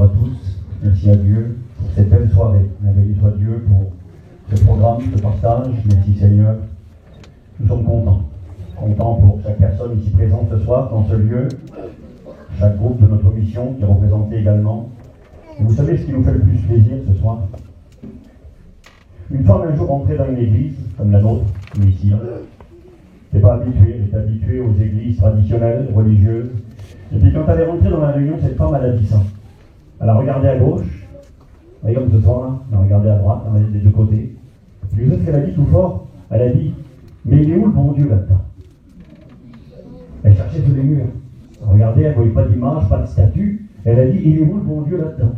à tous. Merci à Dieu pour cette belle soirée. Béni soit Dieu pour ce programme, ce partage. Merci Seigneur. Nous sommes contents. Contents pour chaque personne ici présente ce soir dans ce lieu. Chaque groupe de notre mission qui est représenté également. Et vous savez ce qui nous fait le plus plaisir ce soir? Une femme un jour entrée dans une église, comme la nôtre, comme ici. Elle n'est pas habituée, elle est habituée aux églises traditionnelles, religieuses. Et puis quand elle est rentrée dans la réunion, cette femme, elle a dit ça. Elle a regardé à gauche, vous voyez comme ce soir là, elle a regardé à droite, elle a dit des deux côtés. Et vous savez ce qu'elle a dit tout fort? Elle a dit, mais il est où le bon Dieu là-dedans? Elle cherchait sous les murs. Regardez, elle ne voyait pas d'image, pas de statue. Elle a dit, il est où le bon Dieu là-dedans?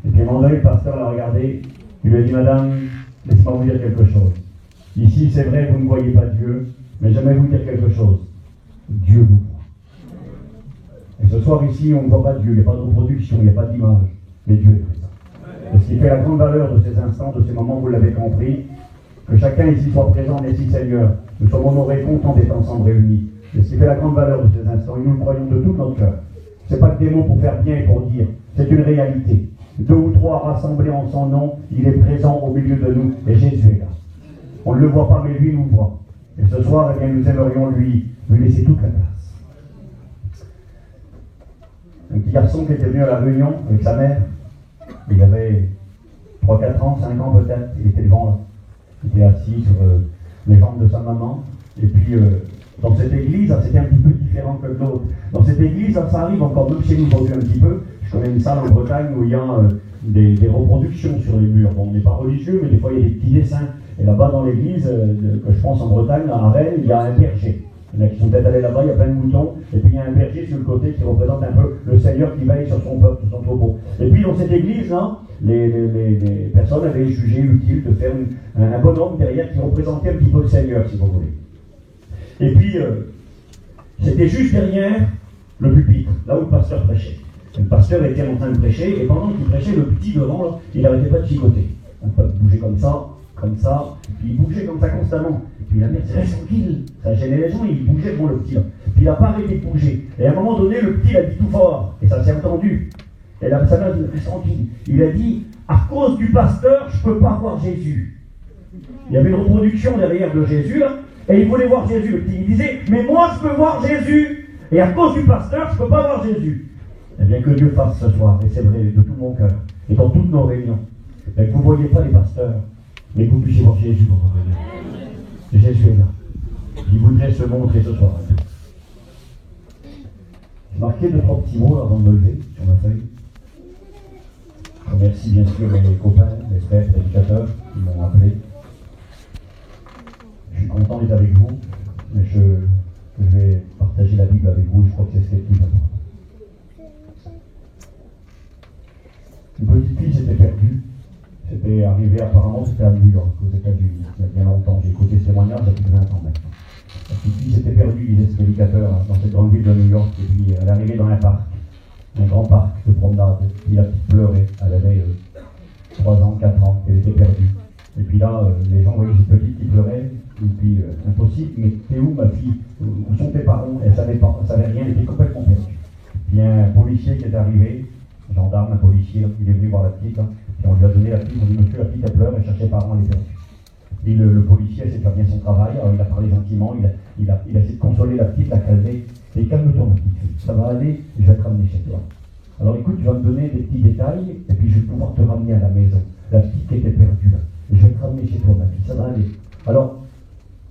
Et puis à un moment donné, le pasteur l'a regardé, il lui a dit, madame, laissez-moi vous dire quelque chose. Ici, c'est vrai, vous ne voyez pas Dieu, mais j'aimerais vous dire quelque chose. Dieu vous voit. Et ce soir ici, on ne voit pas Dieu, il n'y a pas de reproduction, il n'y a pas d'image, mais Dieu est présent. Et ce qui fait la grande valeur de ces instants, de ces moments, vous l'avez compris, que chacun ici soit présent, merci Seigneur. Nous sommes honorés, contents d'être ensemble réunis. Et ce qui fait la grande valeur de ces instants, et nous le croyons de tout notre cœur. Ce n'est pas que des mots pour faire bien et pour dire, c'est une réalité. 2 ou 3 rassemblés en son nom, il est présent au milieu de nous, et Jésus est là. On ne le voit pas, mais lui nous voit. Et ce soir, eh bien, nous aimerions lui laisser toute la place. Un petit garçon qui était venu à la réunion avec sa mère, il avait 3-4 ans, 5 ans peut-être, il était devant là. Il était assis sur les jambes de sa maman. Et puis, dans cette église, c'était un petit peu différent que l'autre. Dans cette église, ça arrive encore, même chez nous aujourd'hui un petit peu. Je connais une salle en Bretagne où il y a des reproductions sur les murs. Bon, on n'est pas religieux, mais des fois il y a des petits dessins. Et là-bas dans l'église, que je pense en Bretagne, à Rennes, il y a un berger. Il y en a qui sont peut-être allés là-bas, il y a plein de moutons, et puis il y a un berger sur le côté qui représente un peu le Seigneur qui veille sur son peuple, sur son troupeau. Et puis dans cette église, là, les personnes avaient jugé utile de faire un bonhomme derrière qui représentait un petit peu le Seigneur, si vous voulez. Et puis, c'était juste derrière le pupitre, là où le pasteur prêchait. Le pasteur était en train de prêcher, et pendant qu'il prêchait, le petit devant, là, il n'arrêtait pas de chicoter. On peut bouger comme ça, puis il bougeait comme ça constamment. Et puis la mère disait, reste tranquille, ça gênait les gens, il bougeait devant le petit. Là. Puis il n'a pas arrêté de bouger. Et à un moment donné, le petit a dit tout fort, et ça s'est entendu. Et là, sa mère dit, reste tranquille. Il a dit, à cause du pasteur, je ne peux pas voir Jésus. Il y avait une reproduction derrière de Jésus, là, et il voulait voir Jésus. Le petit, il disait, mais moi je peux voir Jésus. Et à cause du pasteur, je ne peux pas voir Jésus. Eh bien, que Dieu fasse ce soir, et c'est vrai, de tout mon cœur, et dans toutes nos réunions, que vous ne voyez pas les pasteurs, mais que vous puissiez voir Jésus pour vous réunir. Jésus est là. Il voudrait se montrer ce soir. J'ai marqué 2-3 petits mots avant de me lever sur ma feuille. Je remercie bien sûr mes copains, mes frères, les éducateurs qui m'ont appelé. Je suis content d'être avec vous, mais je vais partager la Bible avec vous, je crois que c'est ce qui est le plus important. Une petite fille s'était perdue. C'était arrivé apparemment, c'était à New York, aux États-Unis, il y a bien longtemps. J'ai écouté ce témoignage il y a plus de 20 ans maintenant. La petite fille s'était perdue, il est prédicateur dans cette grande ville de New York, et puis elle est arrivée dans un parc, un grand parc de promenade, et puis la petite pleurait, elle avait 3 ans, 4 ans, elle était perdue. Et puis là, les gens voyaient cette petite qui pleurait, et puis impossible, mais t'es où ma fille? Où sont tes parents? Elle ne savait pas, elle ne savait rien, elle était complètement perdue. Puis il y a un policier qui est arrivé, un gendarme, un policier, il est venu voir la petite, hein, et on lui a donné la petite, on dit monsieur, la petite elle pleure, elle cherche ses parents, elle est perdue. Et le policier essaie de faire bien son travail, alors il a parlé gentiment, il a essayé de consoler la petite, la calmer, et calme-toi ma petite fille, ça va aller, je vais te ramener chez toi. Alors écoute, tu vas me donner des petits détails, et puis je vais pouvoir te ramener à la maison. La petite qui était perdue là, et je vais te ramener chez toi ma fille, ça va aller. Alors,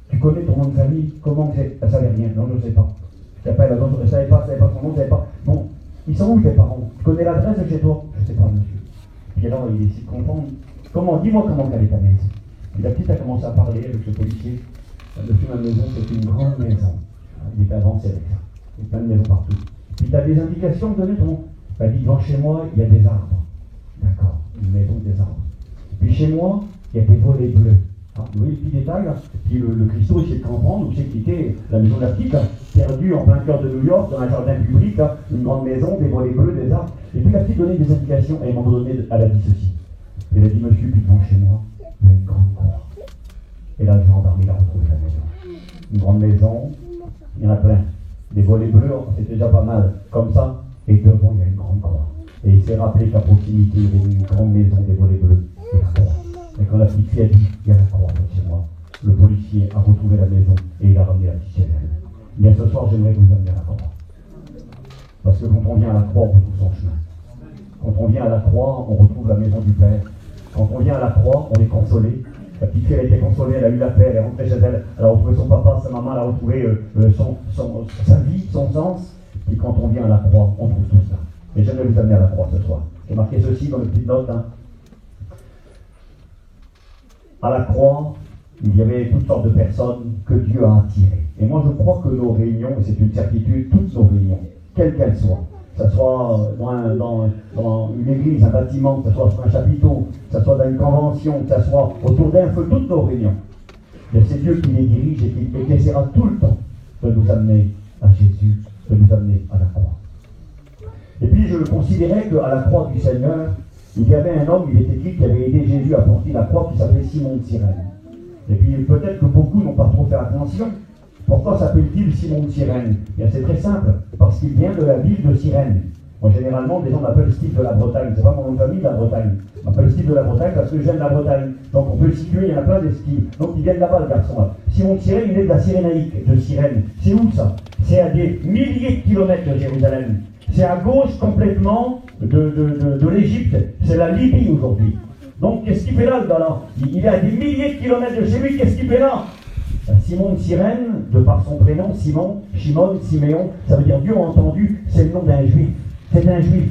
tu connais ton nom de famille, comment c'est? Elle ne savait rien, non je ne sais pas. Elle ne savait pas son nom, elle ne savait pas. Bon, ils sont où tes parents? Tu connais l'adresse de chez toi? Je ne sais pas monsieur. Puis alors il décide de comprendre. Comment? Dis-moi comment elle est ta maison. Puis la petite a commencé à parler avec ce policier. Monsieur, ma maison, c'est une grande maison. Il était avancé avec ça. Il y a plein de maisons partout. Puis tu as des indications de donner ton. Elle dit, devant chez moi, il y a des arbres. D'accord, une maison des arbres. Puis chez moi, il y a des volets bleus. Ah, vous voyez le petit détail là? Puis le Christo essaie de comprendre où c'est qu'était la maison de la petite, là, perdue en plein cœur de New York, dans un jardin public, là, une grande maison, des volets bleus, des arbres. Et puis la petite donnait des indications, et à un moment donné, elle a dit ceci. Elle a dit, monsieur, puis devant chez moi, il y a une grande cour. Et là, le gendarme, il a retrouvé la maison. Une grande maison, il y en a plein. Des volets bleus, c'est déjà pas mal, comme ça, et devant, il y a une grande cour. Et s'est rappelé qu'à proximité, il y avait une grande maison des volets bleus et la croix. Et quand la petite fille a dit, il y a la croix chez moi, le policier a retrouvé la maison et il a ramené la petite chez elle. Bien ce soir, j'aimerais vous amener à la croix. Parce que quand on vient à la croix, on retrouve son chemin. Quand on vient à la croix, on retrouve la maison du Père. Quand on vient à la croix, on est consolé. La petite fille, elle a été consolée, elle a eu la paix, elle est rentrée chez elle, elle a retrouvé son papa, sa maman, elle a retrouvé sa vie, son sens. Et quand on vient à la croix, on trouve tout ça. Et j'aimerais vous amener à la croix ce soir. J'ai marqué ceci dans les petites notes. À la croix, il y avait toutes sortes de personnes que Dieu a attirées. Et moi, je crois que nos réunions, et c'est une certitude, toutes nos réunions, quelles qu'elles soient, que ce soit dans une église, un bâtiment, que ce soit sur un chapiteau, que ce soit dans une convention, que ce soit autour d'un feu, toutes nos réunions. Mais c'est Dieu qui les dirige et qui essaiera tout le temps de nous amener à Jésus, de nous amener à la croix. Et puis je considérais qu'à la croix du Seigneur, il y avait un homme, il est écrit, qui avait aidé Jésus à porter la croix, qui s'appelait Simon de Cyrène. Et puis peut-être que beaucoup n'ont pas trop fait attention. Pourquoi s'appelle-t-il Simon de Cyrène? Bien, c'est très simple, parce qu'il vient de la ville de Cyrène. Moi, généralement, les gens m'appellent Steve de la Bretagne. C'est pas mon nom de famille, la Bretagne. On m'appelle Steve de la Bretagne parce que j'aime la Bretagne. Donc on peut le situer, il y en a plein des Steve. Donc ils viennent là-bas, le garçon là. Simon de Cyrène, il est de la Cyrénaïque, de Cyrène. C'est où ça? C'est à des milliers de kilomètres de Jérusalem. C'est à gauche complètement de l'Égypte. C'est la Libye aujourd'hui. Donc qu'est-ce qu'il fait là, le gars là? Il est à des milliers de kilomètres de chez lui, qu'est-ce qu'il fait là? Simon de Cyrène, de par son prénom, Simon, Shimon, Siméon, ça veut dire Dieu a entendu, c'est le nom d'un juif. C'est un juif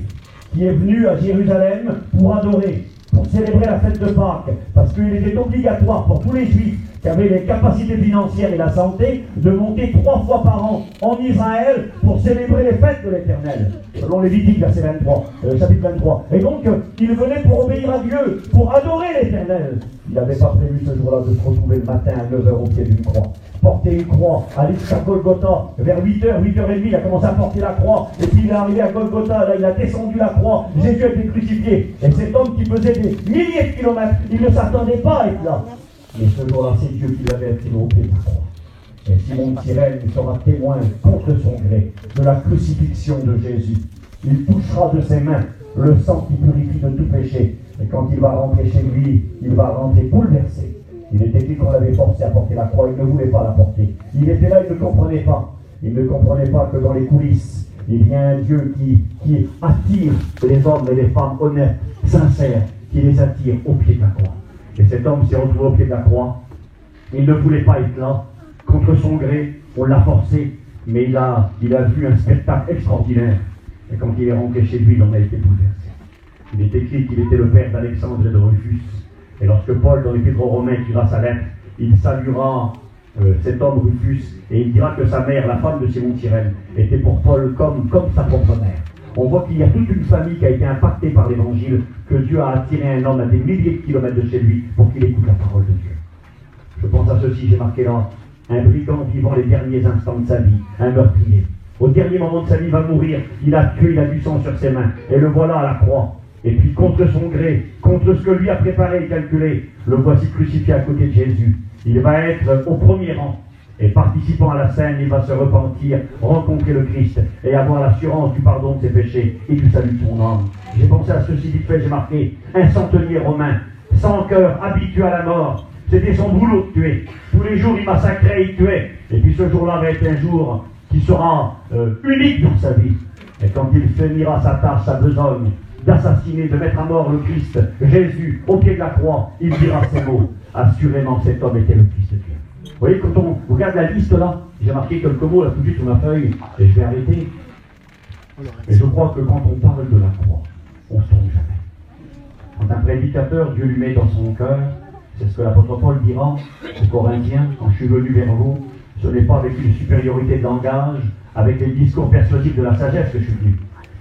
qui est venu à Jérusalem pour adorer, pour célébrer la fête de Pâques, parce qu'il était obligatoire pour tous les juifs qui avaient les capacités financières et la santé de monter 3 fois par an en Israël pour célébrer les fêtes de l'Éternel, selon Lévitique, verset 23, chapitre 23. Et donc, il venait pour obéir à Dieu, pour adorer l'Éternel. Il n'avait pas prévu ce jour-là de se retrouver le matin à 9h au pied d'une croix. Porter une croix, aller jusqu'à Golgotha, vers 8h, 8h30, il a commencé à porter la croix, et puis il est arrivé à Golgotha, là il a descendu la croix, Jésus a été crucifié, et cet homme qui faisait des milliers de kilomètres, il ne s'attendait pas à être là. Mais ce jour-là, c'est Dieu qui l'avait attiré au pied de la croix. Et Simon de Cyrène sera témoin contre son gré de la crucifixion de Jésus. Il touchera de ses mains le sang qui purifie de tout péché. Et quand il va rentrer chez lui, il va rentrer bouleversé. Il est écrit qu'on l'avait forcé à porter la croix, il ne voulait pas la porter. Il était là, il ne comprenait pas. Il ne comprenait pas que dans les coulisses, il y a un Dieu qui attire les hommes et les femmes honnêtes, sincères, qui les attire au pied de la croix. Et cet homme s'est retrouvé au pied de la croix. Il ne voulait pas être là. Contre son gré, on l'a forcé. Mais il a vu un spectacle extraordinaire. Et quand il est rentré chez lui, il en a été bouleversé. Il est écrit qu'il était le père d'Alexandre et de Rufus. Et lorsque Paul, dans l'Épître aux Romains, écrira sa lettre, il saluera cet homme Rufus. Et il dira que sa mère, la femme de Simon de Cyrène, était pour Paul comme sa propre mère. On voit qu'il y a toute une famille qui a été impactée par l'évangile, que Dieu a attiré un homme à des milliers de kilomètres de chez lui pour qu'il écoute la parole de Dieu. Je pense à ceci, j'ai marqué là, un brigand vivant les derniers instants de sa vie, un meurtrier. Au dernier moment de sa vie, il va mourir, il a tué, il a du sang sur ses mains, et le voilà à la croix. Et puis contre son gré, contre ce que lui a préparé et calculé, le voici crucifié à côté de Jésus. Il va être au premier rang. Et participant à la scène, il va se repentir, rencontrer le Christ et avoir l'assurance du pardon de ses péchés et du salut de son âme. J'ai pensé à ceci vite fait, j'ai marqué un centenier romain, sans cœur, habitué à la mort. C'était son boulot de tuer. Tous les jours, il massacrait, il tuait. Et puis ce jour-là va être un jour qui sera unique dans sa vie. Et quand il finira sa tâche, sa besogne, d'assassiner, de mettre à mort le Christ, Jésus, au pied de la croix, il dira ces mots. Assurément, cet homme était le Fils de Dieu. Vous voyez, quand on regarde la liste là, j'ai marqué quelques mots là tout de suite sur ma feuille, et je vais arrêter. Et je crois que quand on parle de la croix, on ne se trompe jamais. Quand un prédicateur, Dieu lui met dans son cœur, c'est ce que l'apôtre Paul dira aux Corinthiens, quand je suis venu vers vous, ce n'est pas avec une supériorité de langage, avec les discours persuasifs de la sagesse que je suis venu.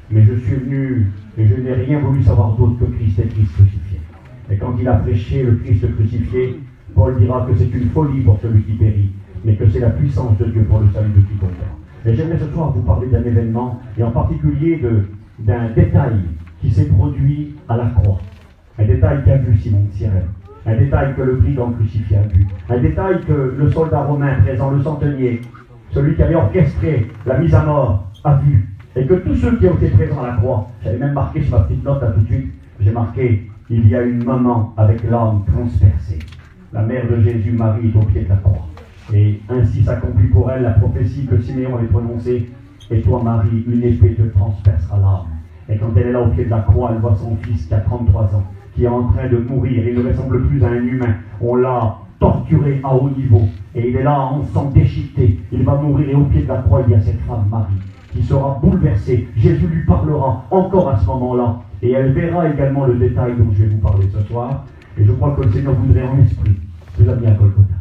Mais je suis venu, et je n'ai rien voulu savoir d'autre que Christ et Christ crucifié. Et quand il a prêché le Christ crucifié, Paul dira que c'est une folie pour celui qui périt, mais que c'est la puissance de Dieu pour le salut de quiconque. Et j'aimerais ce soir vous parler d'un événement, et en particulier d'un détail qui s'est produit à la croix. Un détail qu'a vu Simon de Cyrène. Un détail que le brigand crucifié a vu. Un détail que le soldat romain présent, le centenier, celui qui avait orchestré la mise à mort, a vu. et que tous ceux qui ont été présents à la croix, j'avais même marqué sur ma petite note là tout de suite, j'ai marqué, il y a une maman avec l'âme transpercée. La mère de Jésus, Marie, est au pied de la croix. Et ainsi s'accomplit pour elle la prophétie que Siméon avait prononcée. Et toi, Marie, une épée te transpercera l'âme. Et quand elle est là au pied de la croix, elle voit son fils qui a 33 ans, qui est en train de mourir. Il ne ressemble plus à un humain. On l'a torturé à haut niveau. Et il est là en sang déchiqueté. Il va mourir et au pied de la croix, il y a cette femme, Marie, qui sera bouleversée. Jésus lui parlera encore à ce moment-là. Et elle verra également le détail dont je vais vous parler ce soir. Et je crois que le Seigneur voudrait en esprit nous amener à Golgotha.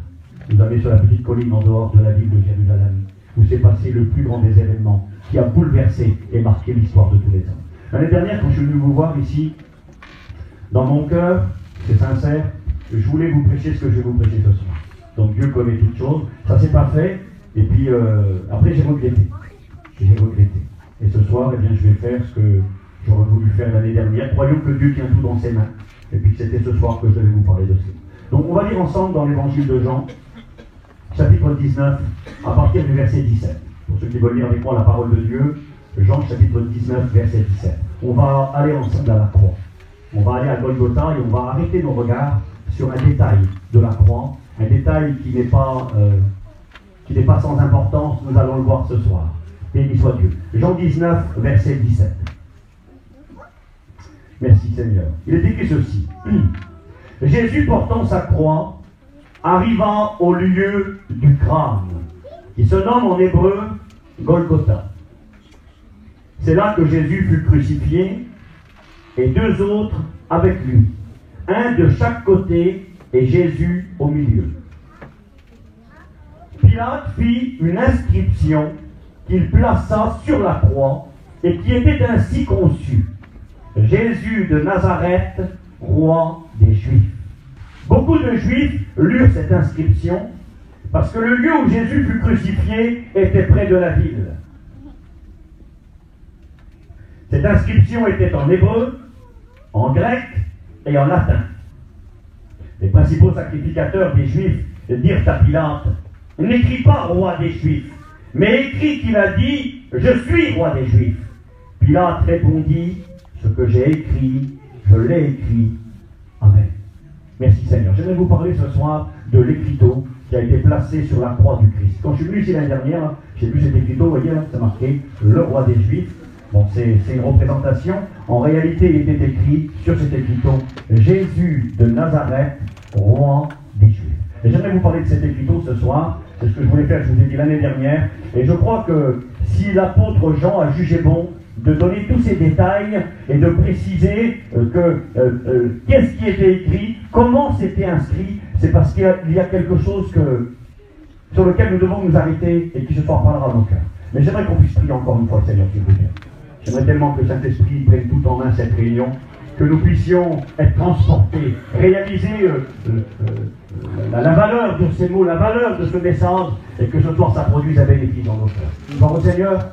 Nous amener sur la petite colline en dehors de la ville de Jérusalem, où s'est passé le plus grand des événements qui a bouleversé et marqué l'histoire de tous les hommes. L'année dernière, quand je suis venu vous voir ici, dans mon cœur, c'est sincère, je voulais vous prêcher ce que je vais vous prêcher ce soir. Donc Dieu connaît toutes choses, ça s'est pas fait, et puis après j'ai regretté. Et ce soir, eh bien, je vais faire ce que j'aurais voulu faire l'année dernière. Croyons que Dieu tient tout dans ses mains, et puis c'était ce soir que je vais vous parler de cela. Donc on va lire ensemble dans l'évangile de Jean, chapitre 19, à partir du verset 17. Pour ceux qui veulent lire avec moi la parole de Dieu, Jean chapitre 19, verset 17. On va aller ensemble à la croix. On va aller à Golgotha et on va arrêter nos regards sur un détail de la croix, un détail qui n'est pas sans importance, nous allons le voir ce soir. Béni soit Dieu. Jean 19, verset 17. Merci Seigneur. Il est écrit ceci. Jésus portant sa croix arriva au lieu du crâne, qui se nomme en hébreu Golgotha. C'est là que Jésus fut crucifié, et deux autres avec lui, un de chaque côté et Jésus au milieu. Pilate fit une inscription qu'il plaça sur la croix et qui était ainsi conçue: Jésus de Nazareth, roi des Juifs. Beaucoup de Juifs lurent cette inscription parce que le lieu où Jésus fut crucifié était près de la ville. Cette inscription était en hébreu, en grec et en latin. Les principaux sacrificateurs des Juifs dirent à Pilate: n'écris pas roi des Juifs, mais écris qu'il a dit: je suis roi des Juifs. Pilate répondit: ce que j'ai écrit, je l'ai écrit. Amen. Merci Seigneur. J'aimerais vous parler ce soir de l'écriteau qui a été placé sur la croix du Christ. Quand je suis venu ici l'année dernière, j'ai vu cet écriteau, vous voyez là, c'est marqué le roi des Juifs. Bon, c'est une représentation. En réalité, il était écrit sur cet écriteau: Jésus de Nazareth, roi des Juifs. Et j'aimerais vous parler de cet écriteau ce soir. C'est ce que je voulais faire, je vous ai dit l'année dernière. Et je crois que si l'apôtre Jean a jugé bon de donner tous ces détails et de préciser qu'est-ce qui était écrit, comment c'était inscrit, c'est parce qu'il y a quelque chose sur lequel nous devons nous arrêter et qui ce soir parlera à nos cœurs. Mais j'aimerais qu'on puisse prier encore une fois, Seigneur, s'il vous plaît. J'aimerais tellement que Saint-Esprit prenne tout en main cette réunion, que nous puissions être transportés, réaliser la valeur de ces mots, la valeur de ce message, et que ce soir ça produise un bénéfice dans nos cœurs. Gloire au Seigneur.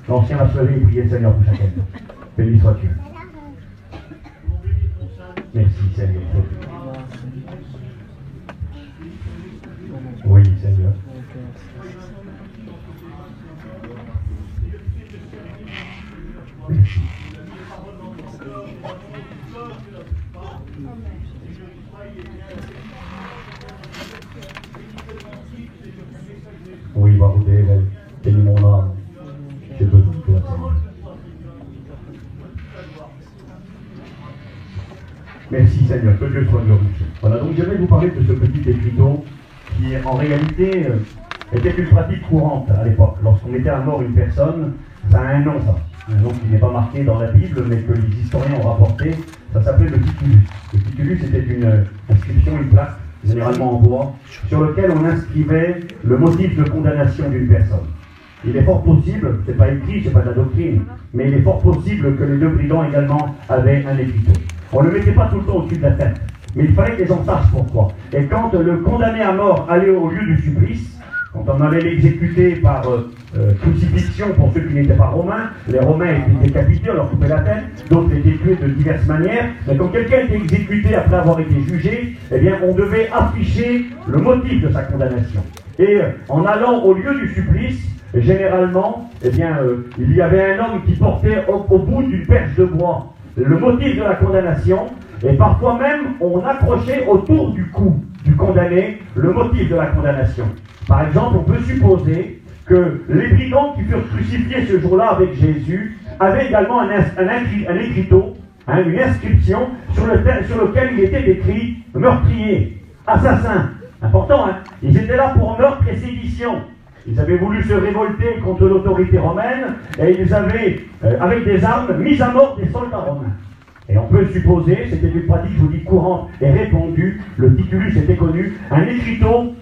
L'ancien va se lever et prier le Seigneur pour chacun. Béni soit Dieu. Merci Seigneur. Oui Seigneur. Merci. Oui, bravo Dave, bénis mon âme. J'ai besoin de toi, Seigneur. Merci Seigneur, que Dieu soit glorifié. Voilà, donc je vais vous parler de ce petit écriteau qui en réalité était une pratique courante à l'époque. Lorsqu'on mettait à mort une personne, ça a un nom ça. Un nom qui n'est pas marqué dans la Bible, mais que les historiens ont rapporté, ça s'appelait le titulus. Le titulus, c'était une inscription, une plaque, généralement en bois, sur lequel on inscrivait le motif de condamnation d'une personne. Il est fort possible, c'est pas écrit, c'est pas de la doctrine, mais il est fort possible que les deux brigands également avaient un écriteau. On ne le mettait pas tout le temps au-dessus de la tête, mais il fallait que les gens sachent pourquoi. Et quand le condamné à mort allait au lieu du supplice, quand on allait l'exécuter par crucifixion pour ceux qui n'étaient pas romains, les Romains étaient décapités, on leur coupait la tête, d'autres étaient tués de diverses manières, mais quand quelqu'un était exécuté après avoir été jugé, eh bien on devait afficher le motif de sa condamnation. Et en allant au lieu du supplice, généralement, eh bien, il y avait un homme qui portait au bout d'une perche de bois le motif de la condamnation, et parfois même on accrochait autour du cou du condamné le motif de la condamnation. Par exemple, on peut supposer que les brigands qui furent crucifiés ce jour-là avec Jésus avaient également un écriteau, une inscription sur lequel il était écrit « meurtrier »,« assassin ». Important, hein? Ils étaient là pour meurtre et sédition. Ils avaient voulu se révolter contre l'autorité romaine et ils avaient, avec des armes, mis à mort des soldats romains. Et on peut supposer, c'était une pratique, je vous dis, courante et répandue, le titulus était connu, un écriteau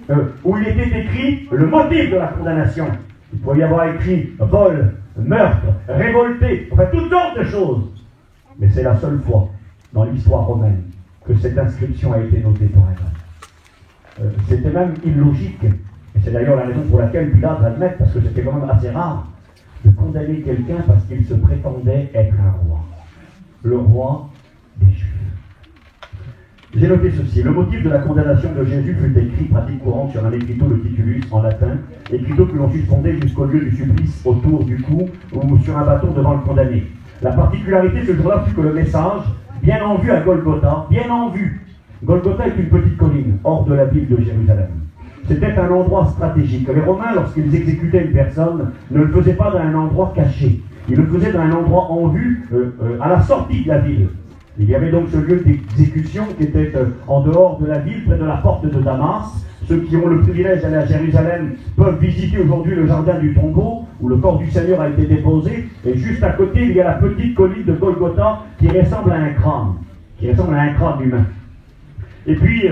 où il était écrit le motif de la condamnation. Il pouvait y avoir écrit vol, meurtre, révolté, enfin toutes sortes de choses. Mais c'est la seule fois dans l'histoire romaine que cette inscription a été notée pour un homme. C'était même illogique. Et c'est d'ailleurs la raison pour laquelle Pilate admet, parce que c'était quand même assez rare, de condamner quelqu'un parce qu'il se prétendait être un roi. Le roi des Juifs. J'ai noté ceci. Le motif de la condamnation de Jésus fut écrit, pratique courante, sur un écriteau, le titulus, en latin, écriteau que l'on suspendait jusqu'au lieu du supplice autour du cou ou sur un bâton devant le condamné. La particularité ce jour-là fut que le message, bien en vue à Golgotha, bien en vue. Golgotha est une petite colline, hors de la ville de Jérusalem. C'était un endroit stratégique. Les Romains, lorsqu'ils exécutaient une personne, ne le faisaient pas dans un endroit caché. Ils le faisaient dans un endroit en vue, à la sortie de la ville. Il y avait donc ce lieu d'exécution qui était en dehors de la ville, près de la porte de Damas. Ceux qui ont le privilège d'aller à Jérusalem peuvent visiter aujourd'hui le jardin du tombeau, où le corps du Seigneur a été déposé. Et juste à côté, il y a la petite colline de Golgotha qui ressemble à un crâne humain. Et puis,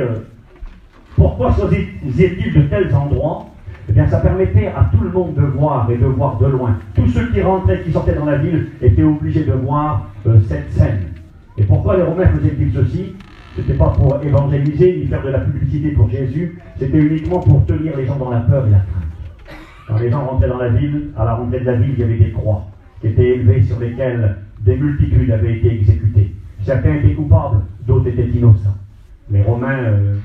pourquoi choisisait-il de tels endroits? Eh bien, ça permettait à tout le monde de voir et de voir de loin. Tous ceux qui rentraient, qui sortaient dans la ville, étaient obligés de voir cette scène. Et pourquoi les Romains faisaient-ils ceci? Ce n'était pas pour évangéliser ni faire de la publicité pour Jésus, c'était uniquement pour tenir les gens dans la peur et la crainte. Quand les gens rentraient dans la ville, à la rentrée de la ville, il y avait des croix qui étaient élevées sur lesquelles des multitudes avaient été exécutées. Certains étaient coupables, d'autres étaient innocents. Les Romains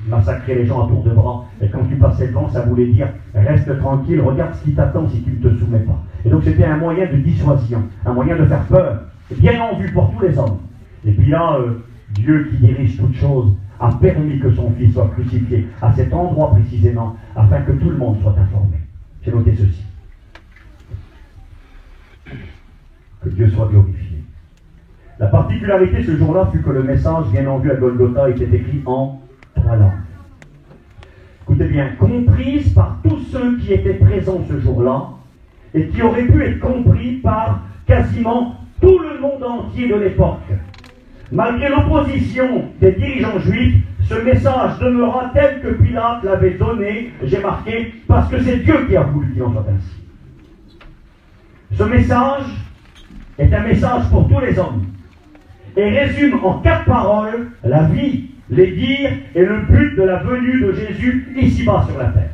massacraient les gens à tour de bras, et quand tu passais devant, ça voulait dire « reste tranquille, regarde ce qui t'attend si tu ne te soumets pas ». Et donc c'était un moyen de dissuasion, un moyen de faire peur, bien en vue pour tous les hommes. Et puis là, Dieu qui dirige toutes choses a permis que son Fils soit crucifié à cet endroit précisément, afin que tout le monde soit informé. J'ai noté ceci. Que Dieu soit glorifié. La particularité ce jour-là fut que le message bien en vue à Golgotha était écrit en 3 langues. Écoutez bien, comprise par tous ceux qui étaient présents ce jour-là et qui auraient pu être compris par quasiment tout le monde entier de l'époque. Malgré l'opposition des dirigeants juifs, ce message demeura tel que Pilate l'avait donné, j'ai marqué, parce que c'est Dieu qui a voulu qu'il en soit ainsi. Ce message est un message pour tous les hommes et résume en 4 paroles la vie, les dires et le but de la venue de Jésus ici-bas sur la terre.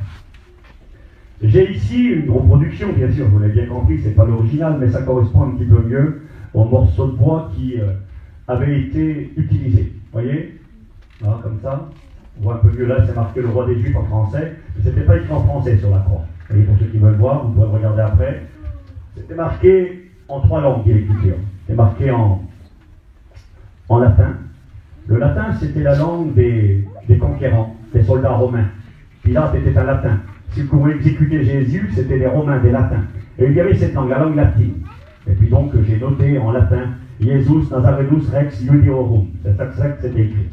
J'ai ici une reproduction, bien sûr, vous l'avez bien compris, c'est pas l'original, mais ça correspond un petit peu mieux au morceau de bois qui avait été utilisé. Vous voyez? Là, comme ça. On voit un peu mieux là, c'est marqué le roi des Juifs en français. C'était pas écrit en français sur la croix. Vous voyez, pour ceux qui veulent voir, vous pourrez regarder après. C'était marqué en 3 langues, l'écriture. C'était marqué en latin. Le latin, c'était la langue des conquérants, des soldats romains. Pilate était un latin. Si vous voulez exécuter Jésus, c'était des Romains, des latins. Et il y avait cette langue, la langue latine. Et puis donc, j'ai noté en latin, Jesus Nazarenus Rex Iudiorum. C'est ça que c'était écrit.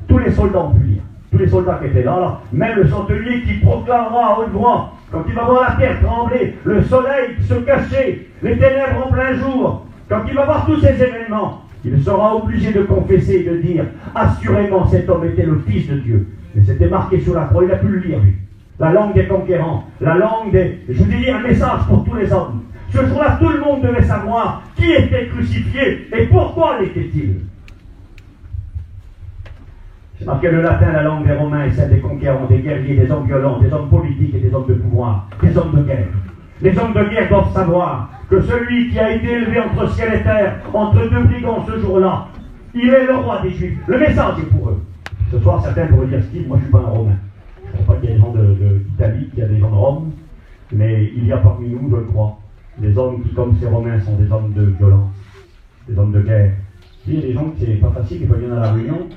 Tous les soldats ont pu lire. Tous les soldats qui étaient là, même le centenier qui proclamera à haute voix, quand il va voir la terre trembler, le soleil se cacher, les ténèbres en plein jour, quand il va voir tous ces événements, il sera obligé de confesser et de dire, assurément cet homme était le Fils de Dieu. Mais c'était marqué sur la croix, il a pu le lire lui. La langue des conquérants, la langue des... Je vous dis un message pour tous les hommes. Ce jour-là, tout le monde devait savoir qui était crucifié et pourquoi l'était-il. C'est marqué le latin, la langue des Romains et celle des conquérants, des guerriers, des hommes violents, des hommes politiques et des hommes de pouvoir, des hommes de guerre. Les hommes de guerre doivent savoir que celui qui a été élevé entre ciel et terre, entre 2 brigands ce jour-là, il est le roi des Juifs. Le message est pour eux. Ce soir, certains pourraient dire, Steve, moi je ne suis pas un Romain. Je ne crois pas qu'il y ait des gens d'Italie, qu'il y a des gens de Rome. Mais il y a parmi nous, je le crois, des hommes qui, comme ces Romains, sont des hommes de violence, des hommes de guerre. Il y a des gens qui c'est pas facile, qui peuvent venir dans la réunion,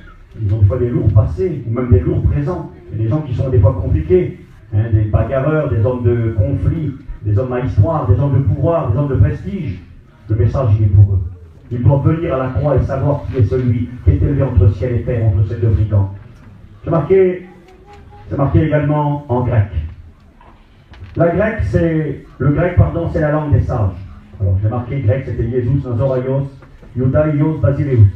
ils ont des fois des lourds passés, ou même des lourds présents. Il y a des gens qui sont des fois compliqués, hein, des bagarreurs, des hommes de conflit, des hommes à histoire, des hommes de pouvoir, des hommes de prestige. Le message, il est pour eux. Ils doivent venir à la croix et savoir qui est celui qui est élevé entre ciel et terre, entre ces deux brigands. C'est marqué également en grec. Le grec, c'est la langue des sages. Alors, j'ai marqué grec, c'était Jesus, Nazoraios, Iudaios, Basileus.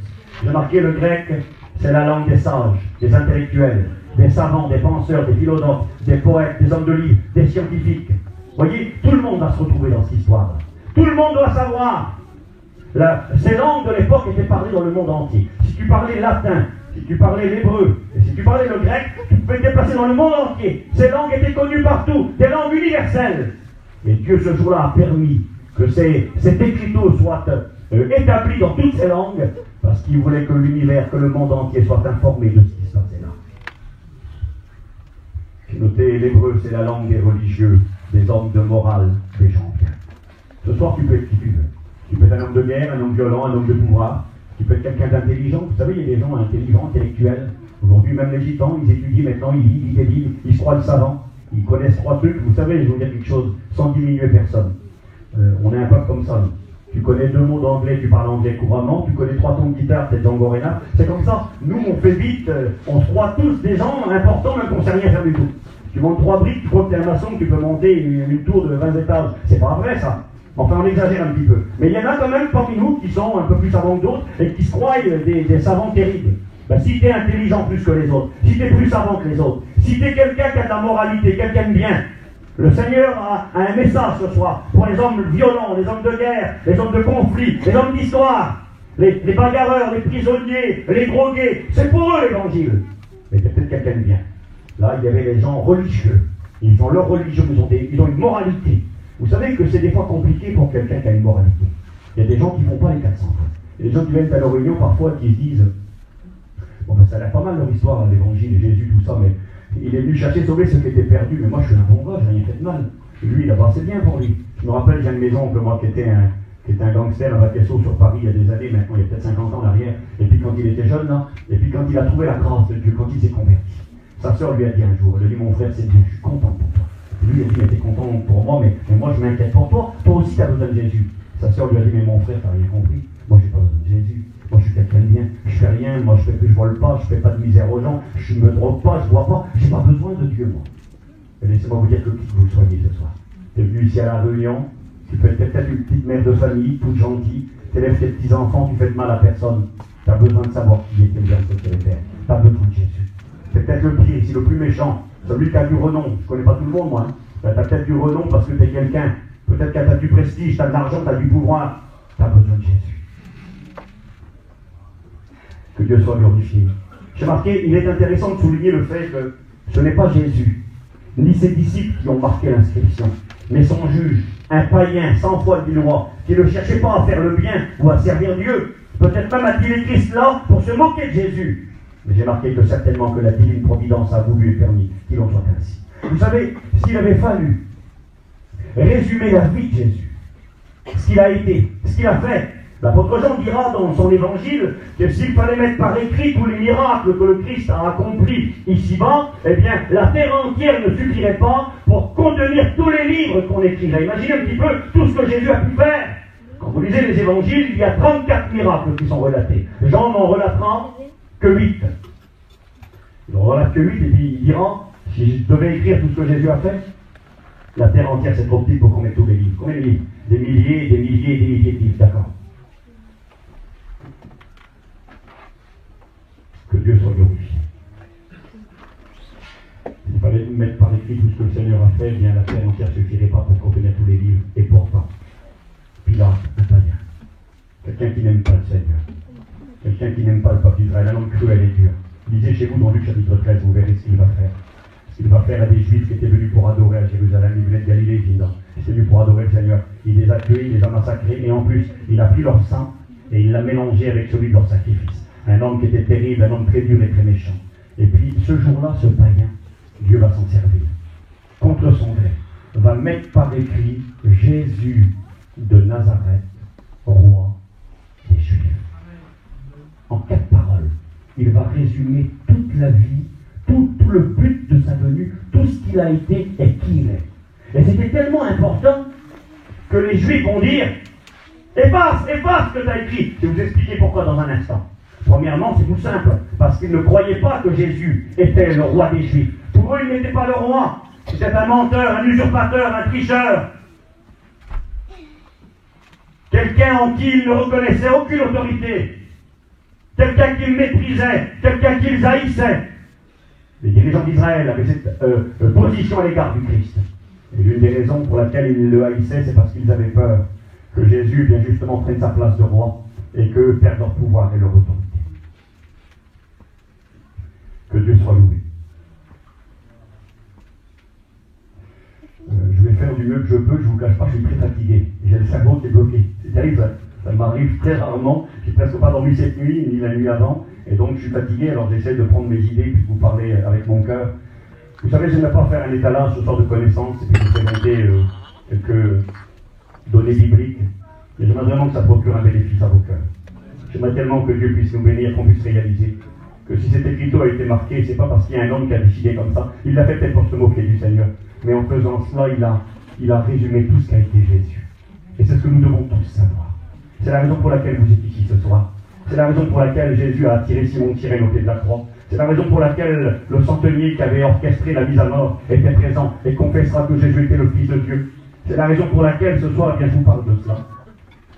J'ai marqué le grec, c'est la langue des sages, des intellectuels, des savants, des penseurs, des philosophes, des poètes, des hommes de livre, des scientifiques. Vous voyez, tout le monde va se retrouver dans cette histoire. Tout le monde doit savoir. Ces langues de l'époque étaient parlées dans le monde entier. Si tu parlais latin, si tu parlais l'hébreu, et si tu parlais le grec, tu pouvais te déplacer dans le monde entier. Ces langues étaient connues partout, des langues universelles. Et Dieu ce jour-là a permis que cet écriteau soit établi dans toutes ces langues, parce qu'il voulait que l'univers, que le monde entier soit informé de ce qui se passait là. J'ai noté, l'hébreu, c'est la langue des religieux, des hommes de morale, des gens bien. Ce soir, tu peux être qui tu veux. Tu peux être un homme de guerre, un homme violent, un homme de pouvoir. Tu peux être quelqu'un d'intelligent. Vous savez, il y a des gens intelligents, intellectuels. Aujourd'hui, même les gitans, ils étudient maintenant, ils lisent des livres, ils se croient le savant. Ils connaissent 3 trucs. Vous savez, je vais vous dire quelque chose, sans diminuer personne. On est un peuple comme ça, nous. Tu connais 2 mots d'anglais, tu parles anglais couramment. Tu connais 3 tons de guitare, t'es Django Reinhardt. C'est comme ça. Nous, on fait vite. On se croit tous des gens importants, même qu'on ne sait rien faire du tout. Tu montes 3 briques, tu crois que tu es un maçon, que tu peux monter une tour de 20 étages. C'est pas vrai, ça. Enfin, on exagère un petit peu. Mais il y en a quand même parmi nous qui sont un peu plus savants que d'autres et qui se croient des savants terribles. Ben, si tu es intelligent plus que les autres, si tu es plus savant que les autres, si tu es quelqu'un qui a de la moralité, quelqu'un de bien, le Seigneur a un message ce soir pour les hommes violents, les hommes de guerre, les hommes de conflit, les hommes d'histoire, les bagarreurs, les prisonniers, les drogués. C'est pour eux l'évangile. Mais c'est peut-être quelqu'un de bien. Là, il y avait les gens religieux. Ils ont leur religion, ils ont une moralité. Vous savez que c'est des fois compliqué pour quelqu'un qui a une moralité. Il y a des gens qui ne font pas les 400. Il y a des gens qui viennent à leur réunion parfois qui se disent bon ben ça a l'air pas mal leur histoire, l'évangile, Jésus, tout ça, mais il est venu chercher, sauver ceux qui étaient perdus, mais moi je suis un bon gars, j'ai rien fait de mal. Lui, d'abord c'est bien pour lui. Je me rappelle, j'ai une maison que moi qui était un gangster à Baquesso sur Paris il y a des années, maintenant il y a peut-être 50 ans en arrière, et puis quand il était jeune là, et puis quand il a trouvé la grâce de Dieu, quand il s'est converti, sa sœur lui a dit un jour, elle a dit mon frère c'est Dieu, je suis content pour toi. Lui, il était content pour moi, mais moi, je m'inquiète pour toi. Toi aussi, tu as besoin de Jésus. Sa sœur lui a dit, mais mon frère, tu n'as rien compris. Moi, je n'ai pas besoin de Jésus. Moi, je suis quelqu'un de bien. Je fais rien. Moi, je ne vole pas. Je ne fais pas de misère aux gens. Je ne me drogue pas. Je ne bois pas. Je n'ai pas besoin de Dieu, moi. Et laissez-moi vous dire que qui vous le soyez ce soir. Tu es venu ici à la réunion. Tu peux être peut-être une petite mère de famille, toute gentille. Tu élèves tes petits-enfants. Tu fais de mal à personne. Tu as besoin de savoir qui est élevé entre ciel et terre. Tu as besoin de Jésus. C'est peut-être le pire, ici, le plus méchant. Celui qui a du renom. Je ne connais pas tout le monde, moi. Hein. Tu as peut-être du renom parce que tu es quelqu'un. Peut-être que tu as du prestige, tu as de l'argent, tu as du pouvoir. Tu as besoin de Jésus. Que Dieu soit glorifié. J'ai marqué, il est intéressant de souligner le fait que ce n'est pas Jésus, ni ses disciples qui ont marqué l'inscription, mais son juge, un païen sans foi du roi, qui ne cherchait pas à faire le bien ou à servir Dieu. Peut-être même a-t-il écrit cela pour se moquer de Jésus. Mais j'ai marqué que certainement que la divine providence a voulu et permis qu'il en soit ainsi. Vous savez, s'il avait fallu résumer la vie de Jésus, ce qu'il a été, ce qu'il a fait, l'apôtre Jean dira dans son évangile que s'il fallait mettre par écrit tous les miracles que le Christ a accomplis ici-bas, eh bien, la terre entière ne suffirait pas pour contenir tous les livres qu'on écrirait. Imaginez un petit peu tout ce que Jésus a pu faire. Quand vous lisez les évangiles, il y a 34 miracles qui sont relatés. Jean n'en relatera que 8. Il en relate que 8 et puis il dira, si je devais écrire tout ce que Jésus a fait, la terre entière c'est trop petit pour qu'on mette tous les livres. Combien de livres? Des milliers, des milliers, des milliers de livres, d'accord. Que Dieu soit glorifié. S'il fallait mettre par écrit tout ce que le Seigneur a fait, eh bien la terre entière ne suffirait pas pour contenir tous les livres. Et pourtant, Pilate, un païen, quelqu'un qui n'aime pas le Seigneur, quelqu'un qui n'aime pas le peuple d'Israël, un homme cruel et dur. Lisez chez vous dans Luc chapitre 13, vous verrez ce qu'il va faire. Ce qu'il va faire à des Juifs qui étaient venus pour adorer à Jérusalem. Ils venaient de Galilée, évidemment. Ils étaient venus pour adorer le Seigneur. Il les a tués, il les a massacrés, et en plus, il a pris leur sang et il l'a mélangé avec celui de leur sacrifice. Un homme qui était terrible, un homme très dur et très méchant. Et puis, ce jour-là, ce païen, Dieu va s'en servir. Contre son gré. va mettre par écrit Jésus de Nazareth, roi des Juifs. En 4 paroles, il va résumer toute la vie, tout le but de sa venue, tout ce qu'il a été et qui il est. Et c'était tellement important que les Juifs vont dire efface ce que tu as écrit. Je vais vous expliquer pourquoi dans un instant. Premièrement, c'est tout simple, parce qu'ils ne croyaient pas que Jésus était le roi des Juifs. Pour eux, il n'était pas le roi. C'était un menteur, un usurpateur, un tricheur. Quelqu'un en qui ils ne reconnaissaient aucune autorité. Quelqu'un qu'ils méprisaient, quelqu'un qu'ils haïssaient. Les dirigeants d'Israël avaient cette position à l'égard du Christ. Et l'une des raisons pour laquelle ils le haïssaient, c'est parce qu'ils avaient peur que Jésus, bien justement, prenne sa place de roi et que perde leur pouvoir et leur autorité. Que Dieu soit loué. Je vais faire du mieux que je peux, je ne vous cache pas, je suis très fatigué. J'ai le cerveau qui est bloqué. C'est terrible, ça m'arrive très rarement. J'ai presque pas dormi cette nuit, ni la nuit avant. Et donc je suis fatigué, alors j'essaie de prendre mes idées puis de vous parler avec mon cœur. Vous savez, je n'aime pas faire un étalage ce soir de connaissances et puis vous présenter quelques données bibliques. Mais j'aimerais vraiment que ça procure un bénéfice à vos cœurs. J'aimerais tellement que Dieu puisse nous bénir, qu'on puisse réaliser que si cet écriteau a été marqué, c'est pas parce qu'il y a un homme qui a décidé comme ça. Il l'a fait peut-être pour se moquer du Seigneur. Mais en faisant cela, il a résumé tout ce qu'a été Jésus. Et c'est ce que nous devons tous savoir. C'est la raison pour laquelle vous êtes ici ce soir. C'est la raison pour laquelle Jésus a attiré Simon Cyrène au pied de la croix. C'est la raison pour laquelle le centenier qui avait orchestré la mise à mort était présent et confessera que Jésus était le Fils de Dieu. C'est la raison pour laquelle ce soir, bien, je vous parle de cela.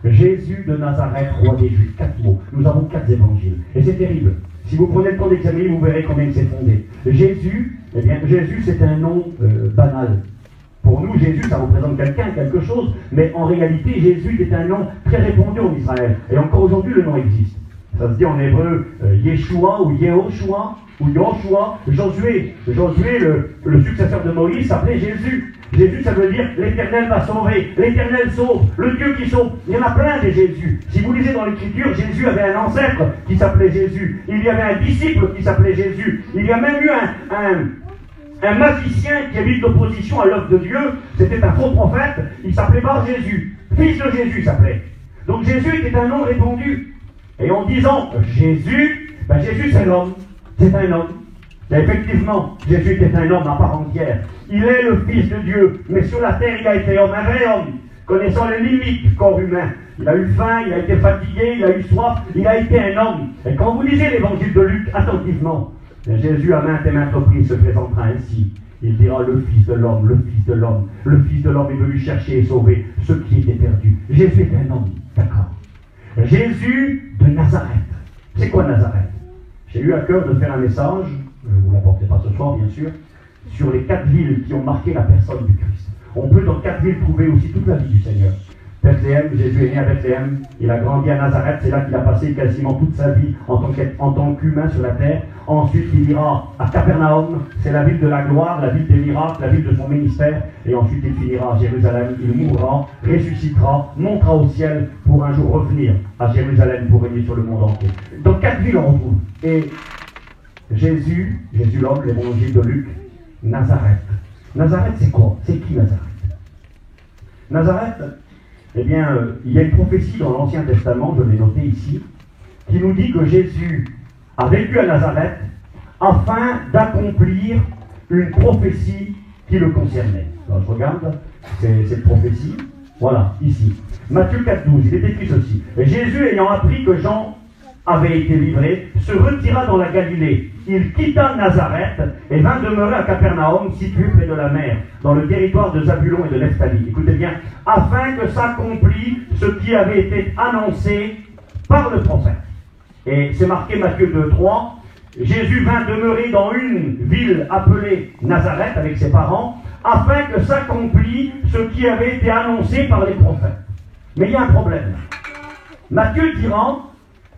Jésus de Nazareth, roi des Juifs. 4 mots. Nous avons 4 évangiles. Et c'est terrible. Si vous prenez le temps d'examiner, vous verrez combien il s'est fondé. Jésus, eh bien, Jésus, c'est un nom banal. Pour nous, Jésus, ça représente quelqu'un, quelque chose, mais en réalité, Jésus est un nom très répandu en Israël. Et encore aujourd'hui, le nom existe. Ça se dit en hébreu Yeshua ou Yehoshua ou Yoshua. Josué, le successeur de Moïse, s'appelait Jésus. Jésus, ça veut dire l'Éternel va sauver, l'Éternel sauve, le Dieu qui sauve. Il y en a plein des Jésus. Si vous lisez dans l'Écriture, Jésus avait un ancêtre qui s'appelait Jésus. Il y avait un disciple qui s'appelait Jésus. Il y a même eu un magicien qui a mis de l'opposition à l'œuvre de Dieu. C'était un faux prophète. Il s'appelait Bar Jésus. Fils de Jésus, il s'appelait. Donc Jésus était un nom répandu. Et en disant Jésus, Jésus c'est l'homme. C'est un homme. Et effectivement, Jésus était un homme à part entière. Il est le Fils de Dieu, mais sur la terre, il a été homme, un vrai homme, connaissant les limites du corps humain. Il a eu faim, il a été fatigué, il a eu soif, il a été un homme. Et quand vous lisez l'évangile de Luc attentivement, Jésus à maintes et maintes reprises se présentera ainsi. Il dira le Fils de l'homme, le Fils de l'homme. Le Fils de l'homme est venu chercher et sauver ceux qui étaient perdus. Jésus est un homme, d'accord. Jésus de Nazareth. C'est quoi Nazareth? J'ai eu à cœur de faire un message, vous ne l'apportez pas ce soir bien sûr, sur les 4 villes qui ont marqué la personne du Christ. On peut dans 4 villes trouver aussi toute la vie du Seigneur. Bethléem, Jésus est né à Bethléem, il a grandi à Nazareth, c'est là qu'il a passé quasiment toute sa vie en tant qu'humain sur la terre. Ensuite, il ira à Capernaum, c'est la ville de la gloire, la ville des miracles, la ville de son ministère. Et ensuite, il finira à Jérusalem, il mourra, ressuscitera, montera au ciel pour un jour revenir à Jérusalem pour régner sur le monde entier. Dans 4 villes, on retrouve. Et Jésus l'homme, l'évangile de Luc, Nazareth. Nazareth, c'est quoi? C'est qui Nazareth? Nazareth, eh bien, il y a une prophétie dans l'Ancien Testament, je l'ai noté ici, qui nous dit que Jésus a vécu à Nazareth afin d'accomplir une prophétie qui le concernait. Alors, je regarde cette prophétie, voilà, ici. Matthieu 4,12, il est écrit ceci. Et Jésus, ayant appris que Jean avait été livré, se retira dans la Galilée. Il quitta Nazareth et vint demeurer à Capernaum, situé près de la mer, dans le territoire de Zabulon et de Nephtali. Écoutez bien, afin que s'accomplisse ce qui avait été annoncé par le prophète. Et c'est marqué Matthieu 2,3. Jésus vint demeurer dans une ville appelée Nazareth avec ses parents, afin que s'accomplisse ce qui avait été annoncé par les prophètes. Mais il y a un problème. Matthieu dira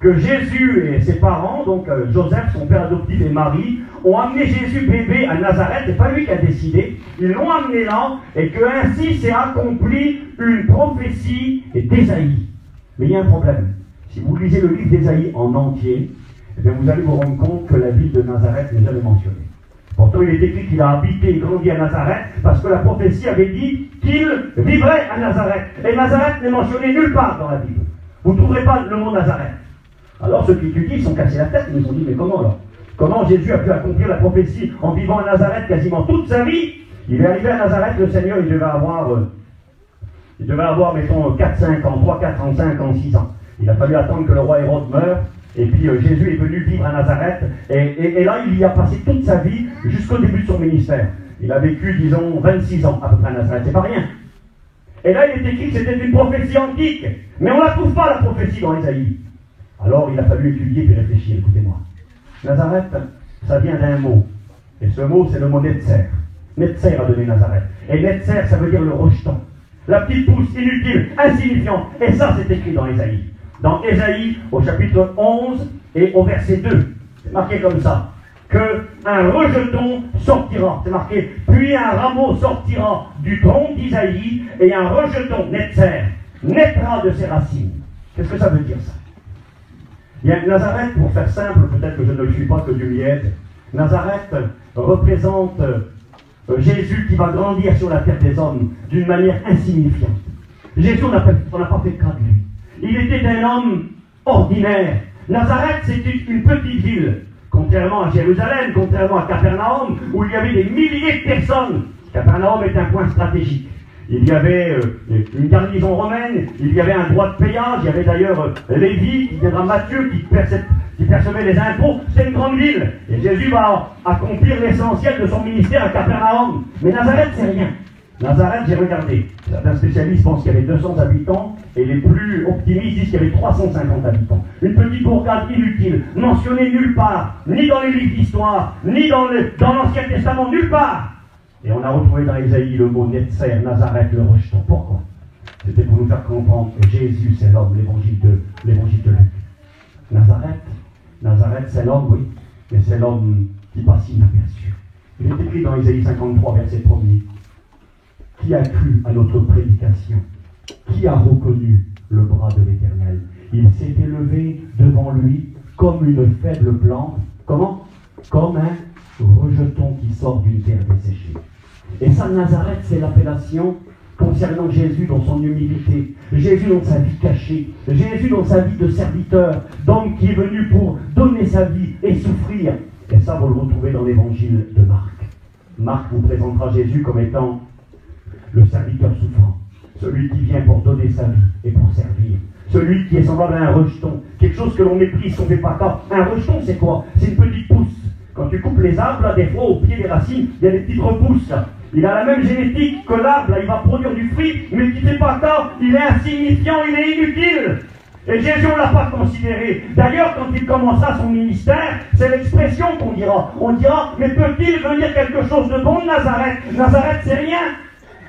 que Jésus et ses parents, donc Joseph, son père adoptif et Marie, ont amené Jésus bébé à Nazareth, c'est pas lui qui a décidé, ils l'ont amené là, et que ainsi s'est accomplie une prophétie d'Ésaïe. Mais il y a un problème. Si vous lisez le livre d'Ésaïe en entier, eh bien vous allez vous rendre compte que la ville de Nazareth n'est jamais mentionnée. Pourtant, il est écrit qu'il a habité et grandi à Nazareth, parce que la prophétie avait dit qu'il vivrait à Nazareth. Et Nazareth n'est mentionné nulle part dans la Bible. Vous ne trouverez pas le mot Nazareth. Alors ceux qui étudient sont cassés la tête, ils nous ont dit, mais comment là? Comment Jésus a pu accomplir la prophétie en vivant à Nazareth quasiment toute sa vie? Il est arrivé à Nazareth, le Seigneur, il devait avoir, mettons, 4-5 ans, 3, 4 ans, 5 ans, 6 ans. Il a fallu attendre que le roi Hérode meure, et puis Jésus est venu vivre à Nazareth, et là, il y a passé toute sa vie jusqu'au début de son ministère. Il a vécu, disons, 26 ans à peu près à Nazareth, c'est pas rien. Et là, il est écrit que c'était une prophétie antique, mais on ne la trouve pas, la prophétie, dans Ésaïe. Alors, il a fallu étudier et réfléchir, écoutez-moi. Nazareth, ça vient d'un mot, et ce mot, c'est le mot Netzer. Netzer a donné Nazareth. Et Netzer, ça veut dire le rejeton. La petite pousse inutile, insignifiante. Et ça, c'est écrit dans Ésaïe. Dans Ésaïe, au chapitre 11 et au verset 2. C'est marqué comme ça. qu'un rejeton sortira. C'est marqué, puis un rameau sortira du tronc d'Isaïe, et un rejeton, Netzer, naîtra de ses racines. Qu'est-ce que ça veut dire, ça? Bien, Nazareth, pour faire simple, peut-être que je ne le suis pas, que Dieu m'y aide, Nazareth représente Jésus qui va grandir sur la terre des hommes d'une manière insignifiante. Jésus, on n'a pas fait cas de lui. Il était un homme ordinaire. Nazareth, c'était une petite ville. Contrairement à Jérusalem, contrairement à Capernaum, où il y avait des milliers de personnes. Capernaum est un point stratégique. Il y avait une garnison romaine, il y avait un droit de payage, il y avait d'ailleurs Lévi, qui viendra Matthieu, qui percevait les impôts. C'est une grande ville. Et Jésus va accomplir l'essentiel de son ministère à Capernaum. Mais Nazareth, c'est rien. Nazareth, j'ai regardé. Certains spécialistes pensent qu'il y avait 200 habitants, et les plus optimistes disent qu'il y avait 350 habitants. Une petite bourgade inutile, mentionnée nulle part, ni dans les livres d'histoire, ni dans l'Ancien Testament, nulle part. Et on a retrouvé dans Ésaïe le mot Netzer, Nazareth, le rejeton. Pourquoi? C'était pour nous faire comprendre que Jésus, c'est l'homme, l'évangile de Luc. Nazareth, c'est l'homme, oui, mais c'est l'homme qui passe inaperçu. Il est écrit dans Ésaïe 53, verset 1er. Qui a cru à notre prédication? Qui a reconnu le bras de l'Éternel? Il s'est élevé devant lui comme une faible plante. Comment? Comme un rejeton qui sort d'une terre desséchée. Et ça, Nazareth, c'est l'appellation concernant Jésus dans son humilité. Jésus dans sa vie cachée. Jésus dans sa vie de serviteur, d'homme qui est venu pour donner sa vie et souffrir. Et ça, vous le retrouvez dans l'évangile de Marc. Marc vous présentera Jésus comme étant le serviteur souffrant, celui qui vient pour donner sa vie et pour servir, celui qui est semblable à un rejeton, quelque chose que l'on méprise, qu'on ne fait pas cas. Un rejeton, c'est quoi? C'est une petite pousse. Quand tu coupes les arbres, là, des fois, au pied des racines, il y a des petites repousses. Là. Il a la même génétique que l'arbre, là, il va produire du fruit, mais qui ne fait pas cas, il est insignifiant, il est inutile. Et Jésus, on ne l'a pas considéré. D'ailleurs, quand il commença son ministère, c'est l'expression qu'on dira. On dira, mais peut-il venir quelque chose de bon de Nazareth? Nazareth, c'est rien.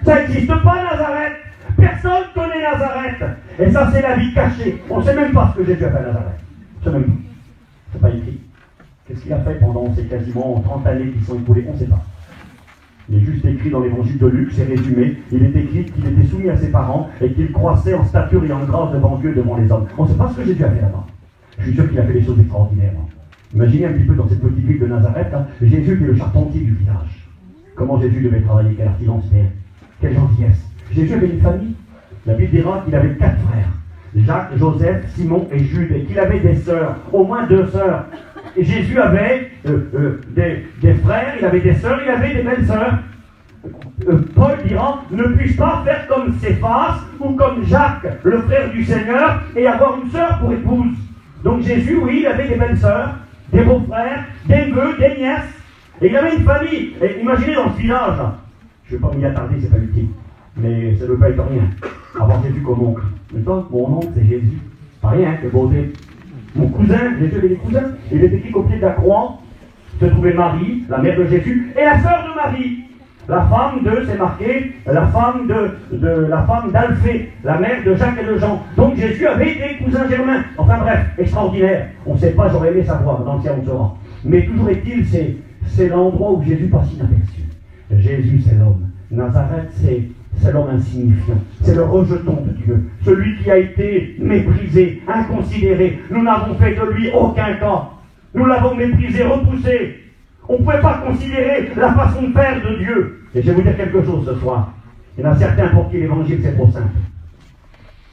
Ça n'existe pas, Nazareth. Personne ne connaît Nazareth. Et ça, c'est la vie cachée. On ne sait même pas ce que Jésus a fait à Nazareth. On ne sait même pas. C'est pas écrit. Qu'est-ce qu'il a fait pendant ces quasiment 30 années qui sont écoulées? On ne sait pas. Il est juste écrit dans l'évangile de Luc, c'est résumé. Il est écrit qu'il était soumis à ses parents et qu'il croissait en stature et en grâce devant Dieu, devant les hommes. On ne sait pas ce que Jésus a fait là-bas. Je suis sûr qu'il a fait des choses extraordinaires. Imaginez un petit peu dans cette petite ville de Nazareth, hein, Jésus était le charpentier du village. Comment Jésus devait travailler, quel artisan c'était. Quelle gentillesse. Jésus avait une famille. La Bible dira qu'il avait 4 frères. Jacques, Joseph, Simon et Jude. Et qu'il avait des sœurs. Au moins 2 sœurs. Et Jésus avait des frères, il avait des sœurs, il avait des belles sœurs. Paul dira, ne puis-je pas faire comme Céphas ou comme Jacques, le frère du Seigneur, et avoir une sœur pour épouse? Donc Jésus, oui, il avait des belles sœurs, des beaux-frères, des neveux, des nièces. Et il avait une famille. Et imaginez dans ce village, je ne vais pas m'y attarder, c'est pas utile. Mais ça ne veut pas être rien. Avoir Jésus comme oncle. Maintenant, mon oncle, c'est Jésus. Pas rien, c'est beauté. Mon cousin, Jésus avait des cousins. Il est écrit qu'au pied de la croix se trouvait Marie, la mère de Jésus, et la sœur de Marie. La femme de, c'est marqué, la femme d'Alphée, la mère de Jacques et de Jean. Donc Jésus avait des cousins germains. Enfin bref, extraordinaire. On ne sait pas, j'aurais aimé savoir, dans le ciel on saura. Mais toujours est-il, c'est l'endroit où Jésus passe inaperçu. Jésus, c'est l'homme. Nazareth, c'est l'homme insignifiant. C'est le rejeton de Dieu. Celui qui a été méprisé, inconsidéré. Nous n'avons fait de lui aucun cas. Nous l'avons méprisé, repoussé. On ne pouvait pas considérer la façon de faire de Dieu. Et je vais vous dire quelque chose ce soir. Il y en a certains pour qui l'évangile c'est trop simple.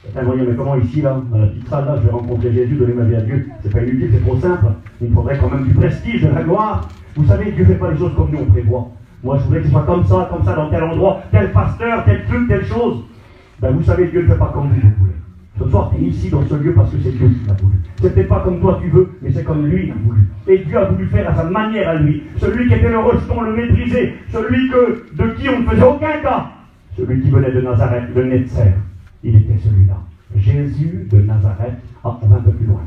Certains vont dire, mais comment ici, là, dans la petite salle, là, je vais rencontrer Jésus, donner ma vie à Dieu. C'est pas inutile, c'est trop simple. Il me faudrait quand même du prestige, de la gloire. Vous savez, Dieu ne fait pas les choses comme nous on prévoit. Moi, je voudrais que ce soit comme ça, dans tel endroit, tel pasteur, tel truc, telle chose. Ben, vous savez, Dieu ne fait pas comme vous voulez. Ce soir, tu es ici dans ce lieu parce que c'est Dieu qui l'a voulu. C'était pas comme toi tu veux, mais c'est comme lui a voulu. Et Dieu a voulu faire à sa manière à lui. Celui qui était le rejeton, le méprisé, celui de qui on ne faisait aucun cas. Celui qui venait de Nazareth, le Netzer, il était celui-là. Jésus de Nazareth, on va un peu plus loin.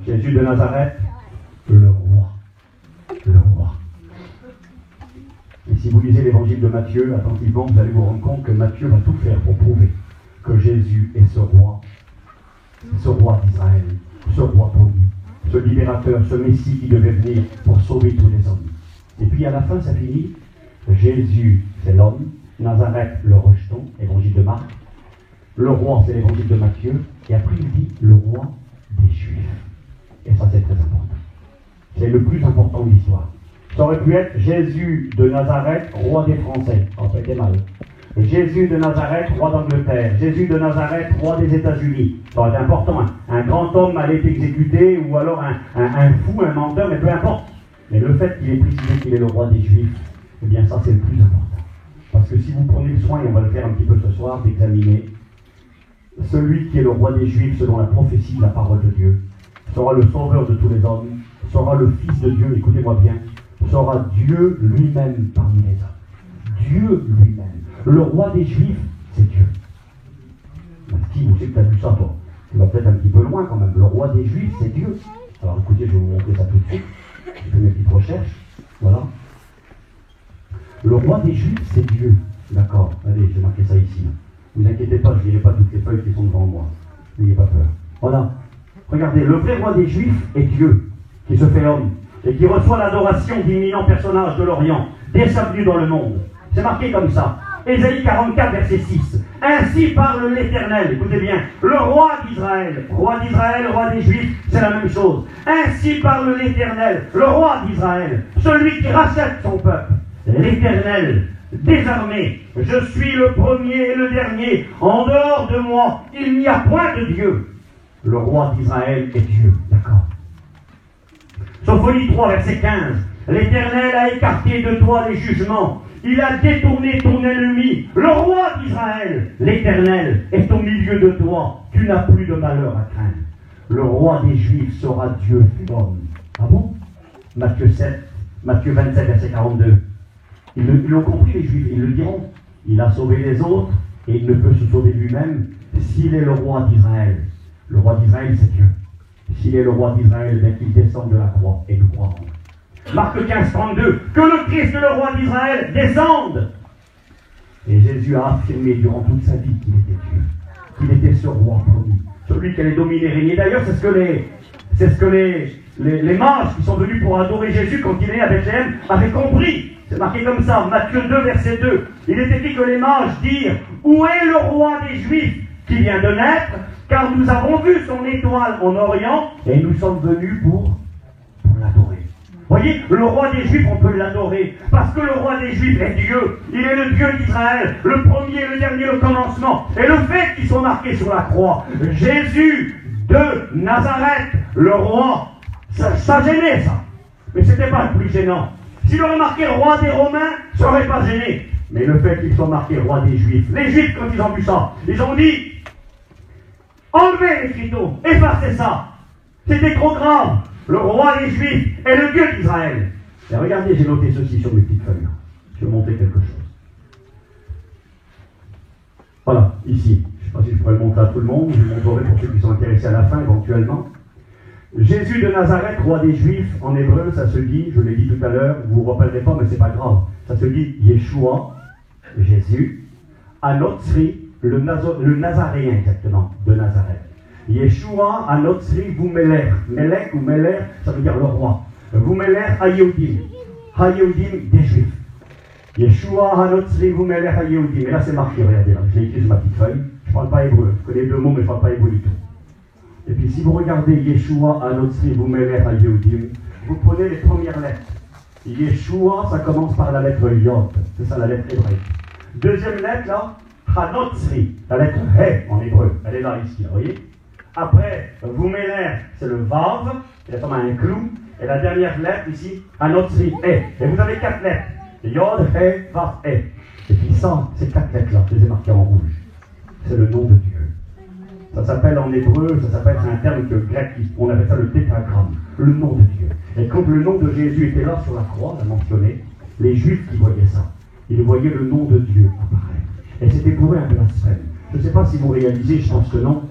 Jésus de Nazareth, le roi. Le roi. Et si vous lisez l'évangile de Matthieu attentivement, vous allez vous rendre compte que Matthieu va tout faire pour prouver que Jésus est ce roi d'Israël, ce roi promis, ce libérateur, ce Messie qui devait venir pour sauver tous les hommes. Et puis à la fin, ça finit, Jésus, c'est l'homme, Nazareth, le rejeton, évangile de Marc, le roi, c'est l'évangile de Matthieu, et après il dit le roi des Juifs. Et ça, c'est très important. C'est le plus important de l'histoire. Ça aurait pu être Jésus de Nazareth, roi des Français, en fait, des mal. Jésus de Nazareth, roi d'Angleterre. Jésus de Nazareth, roi des États-Unis. Ça aurait été important. Un grand homme allait être exécuté, ou alors un fou, un menteur, mais peu importe. Mais le fait qu'il ait précisé qu'il est le roi des Juifs, eh bien ça c'est le plus important. Parce que si vous prenez le soin, et on va le faire un petit peu ce soir, d'examiner, celui qui est le roi des Juifs selon la prophétie de la parole de Dieu, sera le sauveur de tous les hommes, sera le Fils de Dieu, écoutez-moi bien, sera Dieu lui-même parmi les hommes. Dieu lui-même. Le roi des Juifs, c'est Dieu. Steve, je sais que tu as vu ça, toi. Tu vas peut-être un petit peu loin quand même. Le roi des Juifs, c'est Dieu. Alors écoutez, je vais vous montrer ça tout de suite. Je fais mes petites recherches. Voilà. Le roi des Juifs, c'est Dieu. D'accord. Allez, je vais marquer ça ici. Ne vous inquiétez pas, je ne lirai pas toutes les feuilles qui sont devant moi. N'ayez pas peur. Voilà. Regardez, le vrai roi des Juifs est Dieu, qui se fait homme, et qui reçoit l'adoration d'imminents personnages de l'Orient, dès sa venue dans le monde. C'est marqué comme ça. Ésaïe 44, verset 6. Ainsi parle l'Éternel, écoutez bien, le roi d'Israël, roi des Juifs, c'est la même chose. Ainsi parle l'Éternel, le roi d'Israël, celui qui rachète son peuple. L'Éternel, des armées, je suis le premier et le dernier, en dehors de moi, il n'y a point de Dieu. Le roi d'Israël est Dieu, d'accord. Sophonie 3, verset 15. L'Éternel a écarté de toi les jugements. Il a détourné ton ennemi. Le roi d'Israël, l'Éternel, est au milieu de toi. Tu n'as plus de malheur à craindre. Le roi des Juifs sera Dieu fait homme. Ah bon? Matthieu 27, verset 42. Ils l'ont compris, les Juifs, ils le diront. Il a sauvé les autres et il ne peut se sauver lui-même s'il est le roi d'Israël. Le roi d'Israël, c'est Dieu. S'il est le roi d'Israël, bien qu'il descende de la croix et nous croirons. Marc 15, 32, que le Christ, le roi d'Israël, descende. Et Jésus a affirmé durant toute sa vie qu'il était Dieu, qu'il était ce roi promis, celui qui allait dominer, régner. D'ailleurs, c'est ce que les mages qui sont venus pour adorer Jésus quand il est né à Bethléem avaient compris. C'est marqué comme ça, Matthieu 2, verset 2. Il est écrit que les mages dirent, où est le roi des Juifs qui vient de naître, car nous avons vu son étoile en Orient et nous sommes venus pour l'adorer. Voyez, le roi des Juifs, on peut l'adorer, parce que le roi des Juifs est Dieu. Il est le Dieu d'Israël, le premier, le dernier, le commencement. Et le fait qu'ils sont marqués sur la croix, Jésus de Nazareth, le roi, ça gênait ça. Mais c'était pas le plus gênant. S'il aurait marqué roi des Romains, ça n'aurait pas gêné. Mais le fait qu'ils soient marqués roi des Juifs, les Juifs, quand ils ont vu ça, ils ont dit, enlevez les photos, effacez ça. C'était trop grave. Le roi des Juifs est le Dieu d'Israël. Et regardez, j'ai noté ceci sur mes petites feuilles. Je vais montrer quelque chose. Voilà, ici. Je ne sais pas si je pourrais le montrer à tout le monde. Je le montrerai pour ceux qui sont intéressés à la fin, éventuellement. Jésus de Nazareth, roi des Juifs, en hébreu, ça se dit, je l'ai dit tout à l'heure, vous ne vous rappellerez pas, mais ce n'est pas grave. Ça se dit Yeshua, Jésus, Anotsri, le Nazaréen exactement, de Nazareth. Yeshua, Anotsri, Voumeler. Melech ou Meler, ça veut dire le roi. Voumeler, Hayehudim. Hayehudim des Juifs. Yeshua, Anotsri, Voumeler, Hayehudim. Et là, c'est marqué, regardez là, je l'ai écrit sur ma petite feuille. Je ne parle pas hébreu. Je connais deux mots, mais je ne parle pas hébreu du tout. Et puis, si vous regardez Yeshua, Anotsri, Voumeler, Hayehudim, vous prenez les premières lettres. Yeshua, ça commence par la lettre Yod, c'est ça la lettre hébraïque. Deuxième lettre là, Hanotsri, la lettre He en hébreu, elle est là ici, vous voyez. Après, vous mêlez, c'est le Vav, il y a comme un clou, et la dernière lettre ici, Hanotsri, He. Et vous avez 4 lettres, Yod, He, Vav, He. Et puis ça, ces 4 lettres là, je les ai marquées en rouge, c'est le nom de Dieu. Ça s'appelle en hébreu, c'est un terme grec, on appelle ça le tétragramme, le nom de Dieu. Et quand le nom de Jésus était là sur la croix, on l'a mentionné, les Juifs qui voyaient ça, ils voyaient le nom de Dieu apparaître. Et c'était pour eux un blasphème. Je ne sais pas si vous réalisez, je pense que non.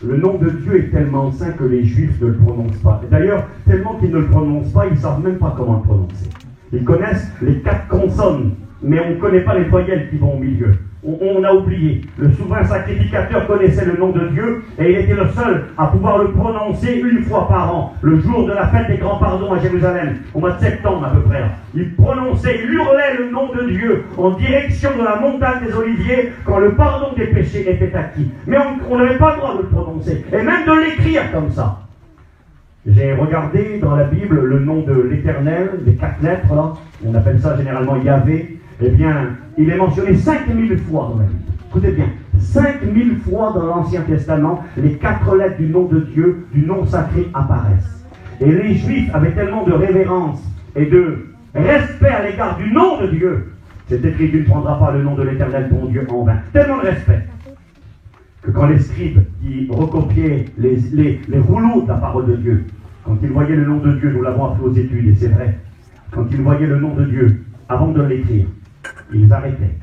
Le nom de Dieu est tellement saint que les Juifs ne le prononcent pas. Et d'ailleurs, tellement qu'ils ne le prononcent pas, ils ne savent même pas comment le prononcer. Ils connaissent les 4 consonnes, mais on ne connaît pas les voyelles qui vont au milieu. On a oublié. Le souverain sacrificateur connaissait le nom de Dieu et il était le seul à pouvoir le prononcer une fois par an, le jour de la fête des grands pardons à Jérusalem, au mois de septembre à peu près. Il prononçait, il hurlait le nom de Dieu en direction de la montagne des Oliviers quand le pardon des péchés était acquis. Mais on n'avait pas le droit de le prononcer et même de l'écrire comme ça. J'ai regardé dans la Bible le nom de l'Éternel, les 4 lettres là, on appelle ça généralement Yahvé. Eh bien, il est mentionné 5000 fois dans la Bible. Écoutez bien, 5000 fois dans l'Ancien Testament, les 4 lettres du nom de Dieu, du nom sacré apparaissent. Et les Juifs avaient tellement de révérence et de respect à l'égard du nom de Dieu. C'est écrit, tu ne prendras pas le nom de l'Éternel ton Dieu en vain. Tellement de respect que quand les scribes qui recopiaient les rouleaux de la parole de Dieu, quand ils voyaient le nom de Dieu, nous l'avons appris aux études, et c'est vrai, quand ils voyaient le nom de Dieu, avant de l'écrire, ils arrêtaient,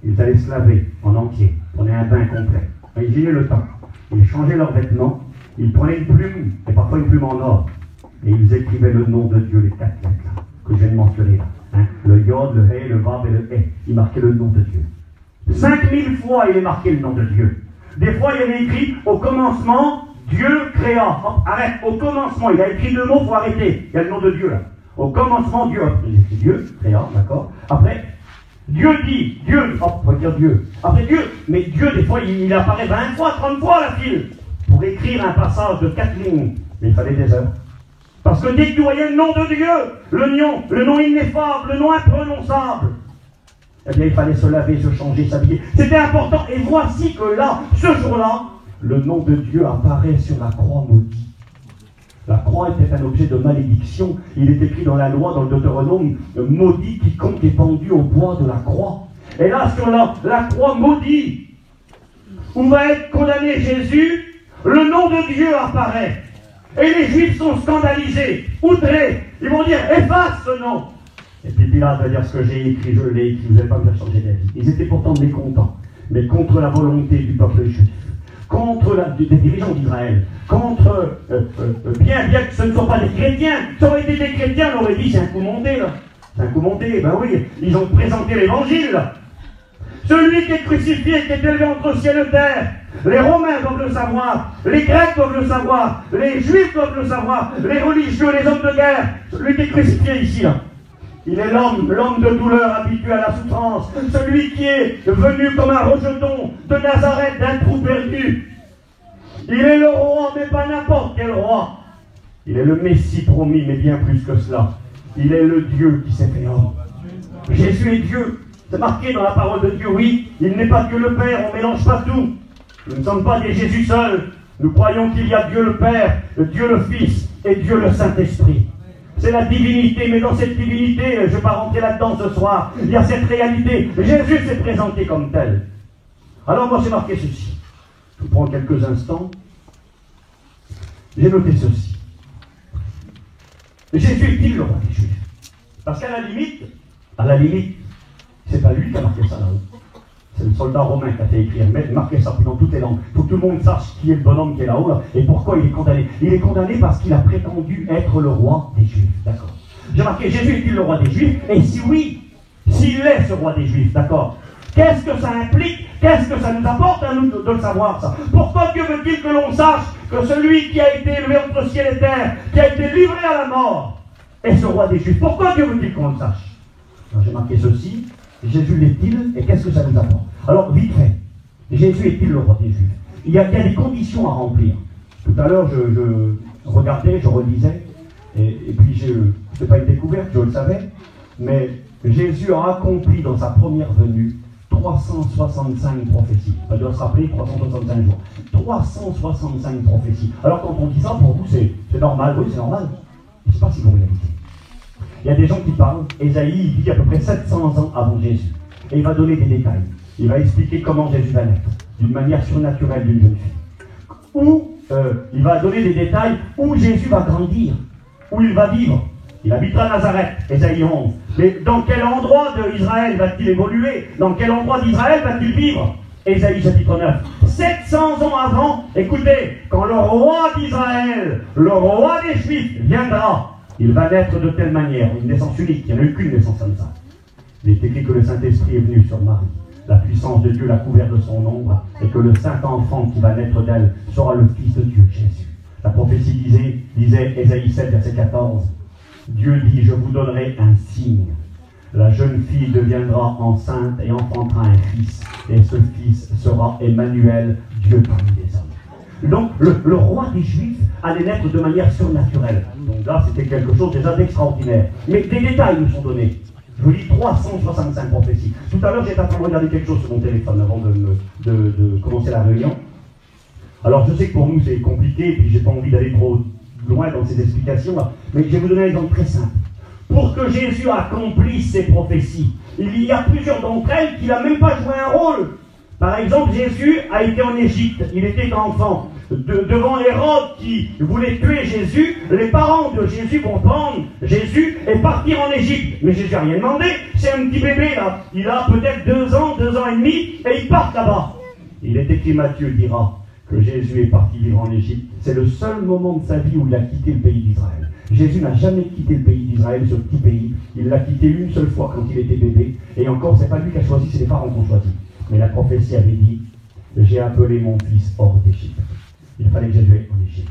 ils allaient se laver en entier, prenaient un bain complet, ils gênaient le temps, ils changeaient leurs vêtements, ils prenaient une plume, et parfois une plume en or, et ils écrivaient le nom de Dieu, les 4 lettres là, que je viens de mentionner là, hein, le Yod, le He, le Vav et le He, ils marquaient le nom de Dieu. 5000 fois il est marqué le nom de Dieu. Des fois il y avait écrit au commencement, Dieu créa. Hop, arrête, au commencement, il a écrit 2 mots, il faut arrêter, il y a le nom de Dieu là. Au commencement, Dieu, il écrit Dieu, créa, d'accord. Après, Dieu dit, Dieu, hop, on va dire Dieu. Après Dieu, mais Dieu, des fois, il apparaît 20 fois, 30 fois la file, pour écrire un passage de 4 lignes. Mais il fallait des heures. Parce que dès que tu voyais le nom de Dieu, le nom ineffable, le nom imprononçable, eh bien, il fallait se laver, se changer, s'habiller. C'était important. Et voici que là, ce jour-là, le nom de Dieu apparaît sur la croix maudite. La croix était un objet de malédiction. Il est écrit dans la loi, dans le Deutéronome, maudit quiconque est pendu au bois de la croix. Et là, sur la croix maudite, où va être condamné Jésus, le nom de Dieu apparaît. Et les Juifs sont scandalisés, outrés. Ils vont dire, efface ce nom. Et puis Pilate va dire, ce que j'ai écrit, je l'ai écrit, vous n'avez pas me faire changer d'avis. Ils étaient pourtant mécontents, mais contre la volonté du peuple juif, contre des dirigeants d'Israël, contre, bien que ce ne soient pas des chrétiens. Ça aurait été des chrétiens, on aurait dit, c'est un coup monté, là. C'est un coup monté, ben oui, ils ont présenté l'évangile, là. Celui qui est crucifié, qui est élevé entre ciel et terre. Les Romains doivent le savoir, les Grecs doivent le savoir, les Juifs doivent le savoir, les religieux, les hommes de guerre. Celui qui est crucifié ici, là. Il est l'homme de douleur habitué à la souffrance, celui qui est venu comme un rejeton de Nazareth, d'un trou perdu. Il est le roi, mais pas n'importe quel roi. Il est le Messie promis, mais bien plus que cela. Il est le Dieu qui s'est fait homme. Jésus est Dieu. C'est marqué dans la parole de Dieu, oui. Il n'est pas Dieu le Père, on ne mélange pas tout. Nous ne sommes pas des Jésus seuls. Nous croyons qu'il y a Dieu le Père, Dieu le Fils et Dieu le Saint-Esprit. C'est la divinité, mais dans cette divinité, je ne vais pas rentrer là-dedans ce soir, il y a cette réalité. Jésus s'est présenté comme tel. Alors moi j'ai marqué ceci. Je prends quelques instants. J'ai noté ceci. Jésus est-il le roi des Juifs? Parce qu'à la limite, c'est pas lui qui a marqué ça là-haut. C'est le soldat romain qui a fait écrire, mais marqué ça dans toutes les langues. Il faut que tout le monde sache qui est le bonhomme qui est là-haut, là, et pourquoi il est condamné. Il est condamné parce qu'il a prétendu être le roi des Juifs, d'accord. J'ai marqué, Jésus est-il le roi des Juifs? Et si oui, s'il est ce roi des Juifs, d'accord, qu'est-ce que ça implique? Qu'est-ce que ça nous apporte à nous de le savoir, ça? Pourquoi Dieu veut-il que l'on sache que celui qui a été élevé entre ciel et terre, qui a été livré à la mort, est ce roi des Juifs? Pourquoi Dieu veut-il qu'on le sache? Alors j'ai marqué ceci. Jésus l'est-il et qu'est-ce que ça nous apporte? Alors, vite fait, Jésus est-il le roi des Juifs? Il y a des conditions à remplir. Tout à l'heure, je regardais, je relisais. Et puis, ce n'est pas une découverte, je le savais, mais Jésus a accompli dans sa première venue 365 prophéties. On doit se rappeler 365 jours. 365 prophéties. Alors quand on dit ça, pour vous, c'est normal. Oui, c'est normal. Je ne sais pas si vous réalisez. Il y a des gens qui parlent. Ésaïe, il vit à peu près 700 ans avant Jésus. Et il va donner des détails. Il va expliquer comment Jésus va naître, d'une manière surnaturelle d'une jeune fille. Ou il va donner des détails où Jésus va grandir, où il va vivre. Il habitera à Nazareth, Ésaïe 11. Mais dans quel endroit d'Israël va-t-il évoluer? Dans quel endroit d'Israël va-t-il vivre? Ésaïe chapitre 9. 700 ans avant, écoutez, quand le roi d'Israël, le roi des Juifs, viendra, il va naître de telle manière, une naissance unique, il n'y en a eu qu'une naissance comme ça. Il est écrit que le Saint-Esprit est venu sur Marie. La puissance de Dieu l'a couvert de son ombre, et que le saint enfant qui va naître d'elle sera le Fils de Dieu, Jésus. La prophétie disait Ésaïe 7, verset 14. Dieu dit, je vous donnerai un signe. La jeune fille deviendra enceinte et enfantera un fils. Et ce fils sera Emmanuel, Dieu parmi les hommes. Donc, le roi des Juifs allait naître de manière surnaturelle. Donc là, c'était quelque chose déjà d'extraordinaire. Mais des détails nous sont donnés. Je vous lis 365 prophéties. Tout à l'heure, j'étais en train de regarder quelque chose sur mon téléphone avant de commencer la réunion. Alors, je sais que pour nous, c'est compliqué, et puis j'ai pas envie d'aller trop loin dans ces explications-là, mais je vais vous donner un exemple très simple. Pour que Jésus accomplisse ses prophéties, il y a plusieurs d'entre elles qui n'a même pas joué un rôle. Par exemple, Jésus a été en Égypte, il était enfant. Devant Hérode qui voulait tuer Jésus, les parents de Jésus vont prendre Jésus et partir en Égypte. Mais Jésus n'a rien demandé, c'est un petit bébé là, il a peut-être 2 ans, 2 ans et demi, et il part là-bas. Il est écrit, Matthieu dira, que Jésus est parti vivre en Égypte. C'est le seul moment de sa vie où il a quitté le pays d'Israël. Jésus n'a jamais quitté le pays d'Israël, ce petit pays. Il l'a quitté une seule fois quand il était bébé. Et encore, c'est pas lui qui a choisi, c'est les parents qui ont choisi. Mais la prophétie avait dit, j'ai appelé mon fils hors d'Égypte. Il fallait que Jésus aille en Égypte.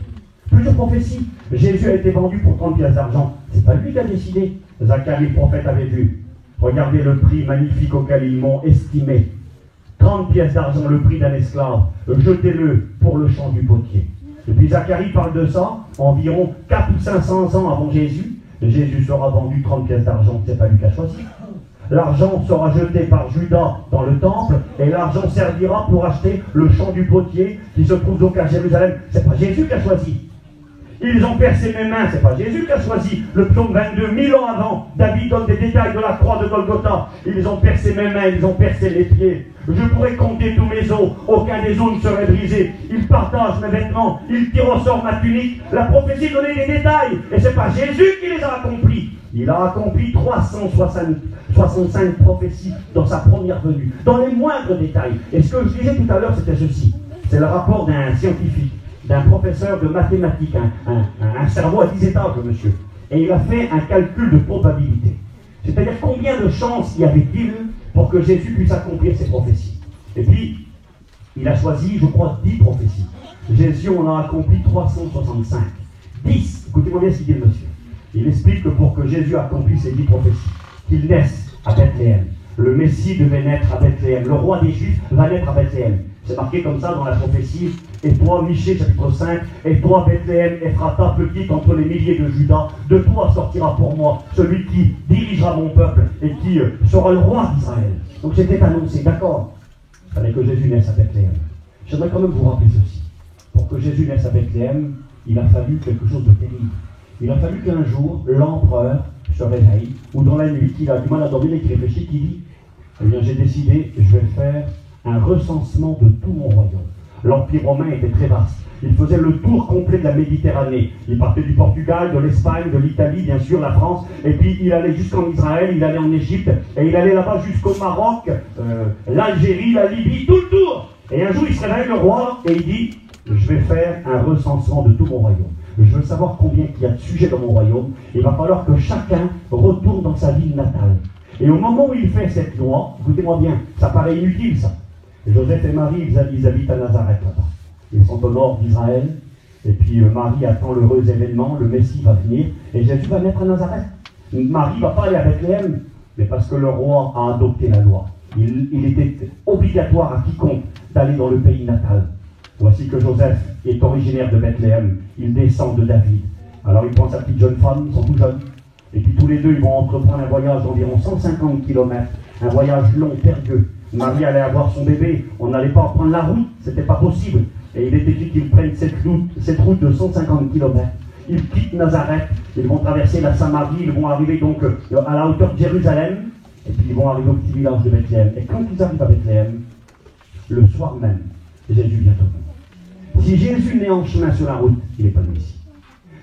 Plusieurs prophéties. Jésus a été vendu pour 30 pièces d'argent. C'est pas lui qui a décidé. Zacharie, le prophète, avait vu. Regardez le prix magnifique auquel ils m'ont estimé. 30 pièces d'argent, le prix d'un esclave, jetez-le pour le champ du potier. Et puis Zacharie parle de ça, environ 400 ou 500 ans avant Jésus. Jésus sera vendu 30 pièces d'argent, c'est pas lui qui a choisi. L'argent sera jeté par Judas dans le temple, et l'argent servira pour acheter le champ du potier qui se trouve donc à Jérusalem. C'est pas Jésus qui a choisi. Ils ont percé mes mains, c'est pas Jésus qui a choisi. Le psaume 22, 1000 ans avant, David donne des détails de la croix de Golgotha. Ils ont percé mes mains, ils ont percé les pieds. Je pourrais compter tous mes os, aucun des os ne serait brisé. Ils partagent mes vêtements, ils tirent au sort ma tunique. La prophétie donnait des détails, et c'est pas Jésus qui les a accomplis. Il a accompli 365 prophéties dans sa première venue, dans les moindres détails. Et ce que je disais tout à l'heure, c'était ceci. C'est le rapport d'un scientifique, d'un professeur de mathématiques, un cerveau à 10 étages, monsieur. Et il a fait un calcul de probabilité. C'est-à-dire combien de chances y avait-il pour que Jésus puisse accomplir ses prophéties. Et puis, il a choisi, je crois, 10 prophéties. Jésus en a accompli 365. 10, écoutez-moi bien ce qu'il dit le monsieur. Il explique que pour que Jésus accomplisse ces 10 prophéties, qu'il naisse à Bethléem. Le Messie devait naître à Bethléem. Le roi des Juifs va naître à Bethléem. C'est marqué comme ça dans la prophétie. Et toi, Michée, chapitre 5, et toi, Bethléem, Ephrata, petite entre les milliers de Judas, de toi sortira pour moi celui qui dirigera mon peuple et qui sera le roi d'Israël. Donc c'était annoncé, d'accord. Il fallait que Jésus naisse à Bethléem. J'aimerais quand même vous rappeler ceci. Pour que Jésus naisse à Bethléem, il a fallu quelque chose de terrible. Il a fallu qu'un jour, l'empereur se réveille, ou dans la nuit, qu'il a du mal à dormir et qu'il réfléchit, qu'il dit, eh bien j'ai décidé, je vais faire un recensement de tout mon royaume. L'Empire romain était très vaste. Il faisait le tour complet de la Méditerranée. Il partait du Portugal, de l'Espagne, de l'Italie, bien sûr, la France, et puis il allait jusqu'en Israël, il allait en Égypte, et il allait là-bas jusqu'au Maroc, l'Algérie, la Libye, tout le tour. Et un jour, il se réveille, le roi, et il dit, je vais faire un recensement de tout mon royaume. Je veux savoir combien il y a de sujets dans mon royaume. Il va falloir que chacun retourne dans sa ville natale. Et au moment où il fait cette loi, écoutez-moi bien, ça paraît inutile ça. Joseph et Marie, ils habitent à Nazareth là-bas. Ils sont au nord d'Israël. Et puis Marie attend l'heureux événement, le Messie va venir, et Jésus va naître à Nazareth. Marie ne va pas aller à Bethléem, mais parce que le roi a adopté la loi. Il était obligatoire à quiconque d'aller dans le pays natal. Voici que Joseph est originaire de Bethléem, il descend de David. Alors il prend sa petite jeune femme, ils sont tout jeunes. Et puis tous les deux, ils vont entreprendre un voyage d'environ 150 km. Un voyage long, périlleux. Marie allait avoir son bébé, on n'allait pas prendre la route, c'était pas possible. Et il est écrit qu'ils prennent cette route de 150 km. Ils quittent Nazareth, ils vont traverser la Samarie, ils vont arriver donc à la hauteur de Jérusalem, et puis ils vont arriver au petit village de Bethléem. Et quand ils arrivent à Bethléem, le soir même, Jésus vient au monde. Si Jésus n'est en chemin sur la route, il n'est pas le Messie.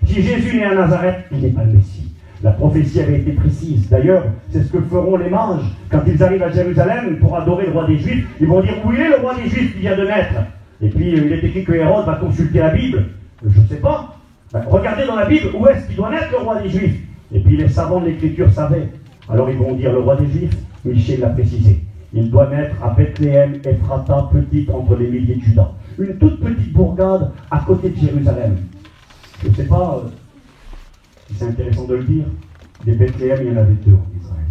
Si Jésus n'est à Nazareth, il n'est pas le Messie. La prophétie avait été précise. D'ailleurs, c'est ce que feront les mages. Quand ils arrivent à Jérusalem pour adorer le roi des Juifs, ils vont dire, où est le roi des Juifs qui vient de naître? Et puis il est écrit que Hérode va consulter la Bible. Je ne sais pas. Regardez dans la Bible, où est-ce qu'il doit naître le roi des Juifs? Et puis les savants de l'écriture savaient. Alors ils vont dire, le roi des Juifs, Michel l'a précisé. Il doit naître à Bethléem, Ephrata, petite entre les milliers de Juda. Une toute petite bourgade à côté de Jérusalem. Je ne sais pas si c'est intéressant de le dire. Des Bethléem, il y en avait deux en Israël.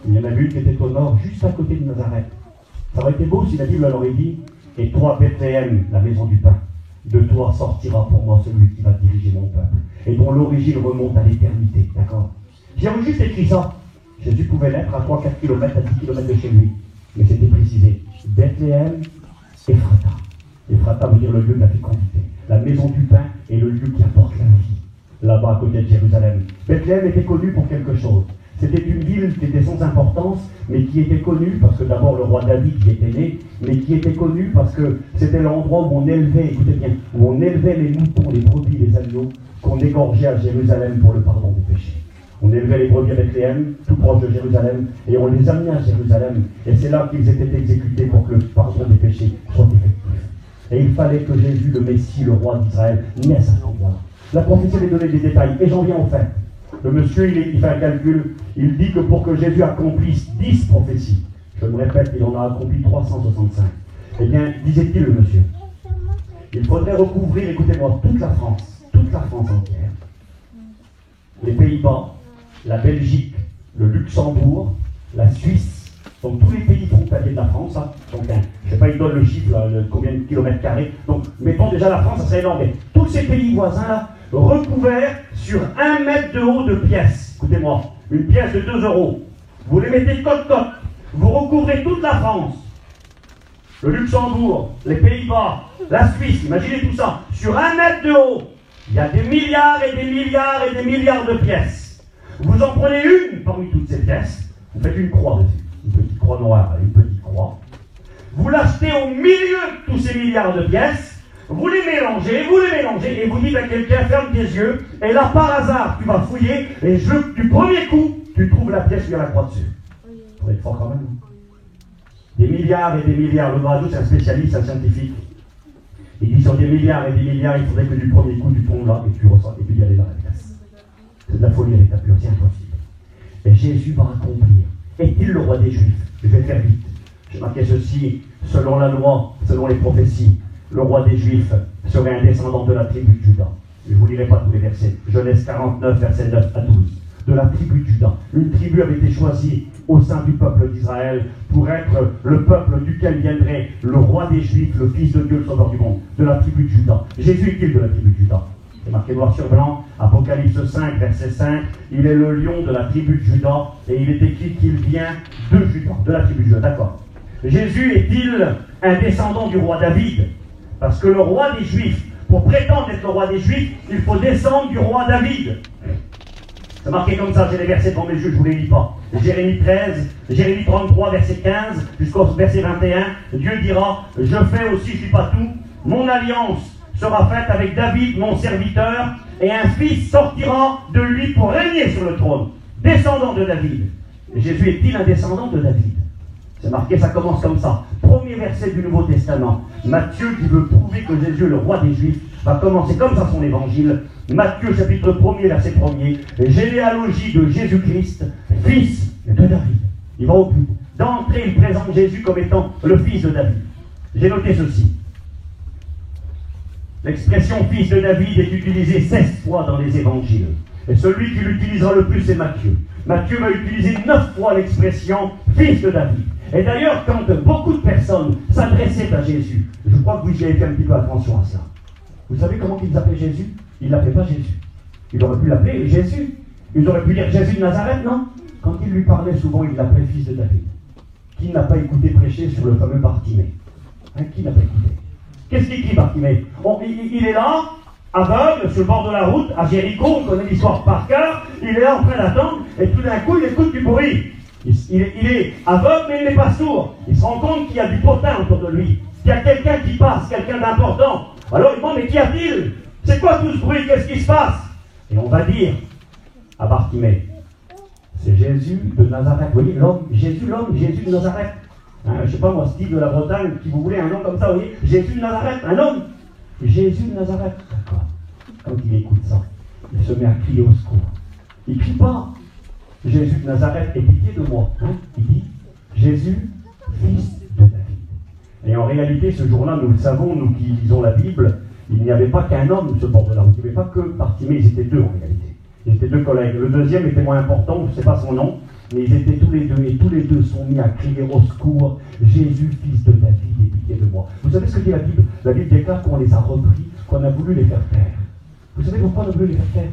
Il y en avait une qui était au nord, juste à côté de Nazareth. Ça aurait été beau si la Bible leur aurait dit, et toi, Bethléem, la maison du pain, de toi sortira pour moi celui qui va diriger mon peuple, et dont l'origine remonte à l'éternité. D'accord? J'avais juste écrit ça. Jésus pouvait naître à 3-4 km, à 10 km de chez lui. Mais c'était précisé. Bethléem, Ephrata. Ephrata veut dire le lieu de la fécondité. La maison du pain est le lieu qui apporte la vie. Là-bas, à côté de Jérusalem. Bethléem était connu pour quelque chose. C'était une ville qui était sans importance, mais qui était connue, parce que d'abord le roi David y était né, mais qui était connue parce que c'était l'endroit où on élevait, écoutez bien, où on élevait les moutons, les brebis, les agneaux, qu'on égorgeait à Jérusalem pour le pardon des péchés. On élevait les brebis à Bethléem, tout proche de Jérusalem, et on les amenait à Jérusalem. Et c'est là qu'ils étaient exécutés pour que le pardon des péchés soit effectif. Et il fallait que Jésus, le Messie, le roi d'Israël, naisse à cet endroit-là. La prophétie avait donné des détails, et j'en viens au fait. Le monsieur, il fait un calcul, il dit que pour que Jésus accomplisse 10 prophéties, je me répète, il en a accompli 365. Eh bien, disait-il le monsieur, il faudrait recouvrir, écoutez-moi, toute la France entière, les Pays-Bas, la Belgique, le Luxembourg, la Suisse, donc tous les pays frontaliers de la France, hein, donc je ne sais pas, il donne le chiffre, là, combien de kilomètres carrés, donc mettons déjà la France, ça serait énorme, mais tous ces pays voisins là, recouverts sur 1 mètre de haut de pièces, écoutez-moi, une pièce de 2 €, vous les mettez côte-côte, vous recouvrez toute la France, le Luxembourg, les Pays-Bas, la Suisse, imaginez tout ça, sur 1 mètre de haut, il y a des milliards et des milliards et des milliards de pièces. Vous en prenez une parmi toutes ces pièces, vous faites une croix dessus, une petite croix noire, une petite croix. Vous l'achetez au milieu de tous ces milliards de pièces, vous les mélangez, et vous dites à quelqu'un, ferme tes yeux, et là par hasard, tu vas fouiller, et du premier coup, tu trouves la pièce où il y a la croix dessus. Ça va être fort quand même. Des milliards et des milliards, le Bradou c'est un spécialiste, un scientifique. Il dit sur des milliards et des milliards, il faudrait que du premier coup, tu tombes là, et tu ressens, et puis il y a dans la pièce. C'est de la folie avec la pure, c'est impossible. Et Jésus va accomplir. Est-il le roi des Juifs? Je vais faire vite. J'ai marqué ceci, selon la loi, selon les prophéties, le roi des Juifs serait un descendant de la tribu de Juda. Je ne vous lirai pas tous les versets. Genèse 49, versets 9 à 12. De la tribu de Juda. Une tribu avait été choisie au sein du peuple d'Israël pour être le peuple duquel viendrait le roi des Juifs, le Fils de Dieu, le Sauveur du monde. De la tribu de Juda. Jésus est-il de la tribu de Juda? C'est marqué noir sur blanc, Apocalypse 5, verset 5. Il est le lion de la tribu de Juda et il est écrit qu'il vient de Juda, de la tribu de Juda. D'accord. Jésus est-il un descendant du roi David? Parce que le roi des Juifs, pour prétendre être le roi des Juifs, il faut descendre du roi David. C'est marqué comme ça, j'ai les versets devant mes yeux, je ne vous les lis pas. Jérémie 13, Jérémie 33, verset 15, jusqu'au verset 21, Dieu dira, je fais aussi, je ne suis pas tout, mon alliance sera faite avec David, mon serviteur, et un fils sortira de lui pour régner sur le trône, descendant de David. Et Jésus est-il un descendant de David? C'est marqué, ça commence comme ça. Premier verset du Nouveau Testament. Matthieu, qui veut prouver que Jésus est le roi des Juifs, va commencer comme ça son évangile. Matthieu, chapitre 1er, verset 1er. Généalogie de Jésus-Christ, fils de David. Il va au bout. D'entrée, il présente Jésus comme étant le fils de David. J'ai noté ceci. L'expression fils de David est utilisée 16 fois dans les évangiles. Et celui qui l'utilisera le plus, c'est Matthieu. Matthieu va utiliser 9 fois l'expression fils de David. Et d'ailleurs, quand beaucoup de personnes s'adressaient à Jésus, je crois que vous y avez fait un petit peu attention à ça. Vous savez comment ils appelaient Jésus? Ils ne l'appelaient pas Jésus. Il aurait pu l'appeler Jésus. Ils auraient pu dire Jésus de Nazareth, non? Quand il lui parlait souvent, il l'appelait fils de David. Qui n'a pas écouté prêcher sur le fameux Bartimée? Hein, qui n'a pas écouté? Qu'est-ce qu'il dit, Bartimée? Il est là, aveugle, sur le bord de la route, à Jéricho, on connaît l'histoire par cœur, il est là en train d'attendre, et tout d'un coup, il écoute du bruit. Il est aveugle, mais il n'est pas sourd. Il se rend compte qu'il y a du potin autour de lui, qu'il y a quelqu'un qui passe, quelqu'un d'important. Alors il demande, mais qu'y a-t-il? C'est quoi tout ce bruit? Qu'est-ce qui se passe? Et on va dire à Bartimée, c'est Jésus de Nazareth. Vous voyez, Jésus de Nazareth. Hein, je ne sais pas moi, Steve de la Bretagne, qui vous voulez un nom comme ça, vous voyez, Jésus de Nazareth, un homme. Jésus de Nazareth. D'accord. Quand il écoute ça, il se met à crier au secours. Il ne crie pas Jésus de Nazareth, aie pitié de moi. Hein? Il dit Jésus, fils de David. Et en réalité, ce jour-là, nous le savons, nous qui lisons la Bible, il n'y avait pas qu'un homme sur le bord de la route. Il n'y avait pas que Bartimée, ils étaient deux en réalité. Ils étaient deux collègues. Le deuxième était moins important, je ne sais pas son nom, mais ils étaient tous les deux, et tous les deux sont mis à crier au secours, Jésus, fils de David, aie pitié de moi. Vous savez ce que dit la Bible? La Bible déclare qu'on les a repris, qu'on a voulu les faire taire. Vous savez pourquoi on a voulu les faire taire?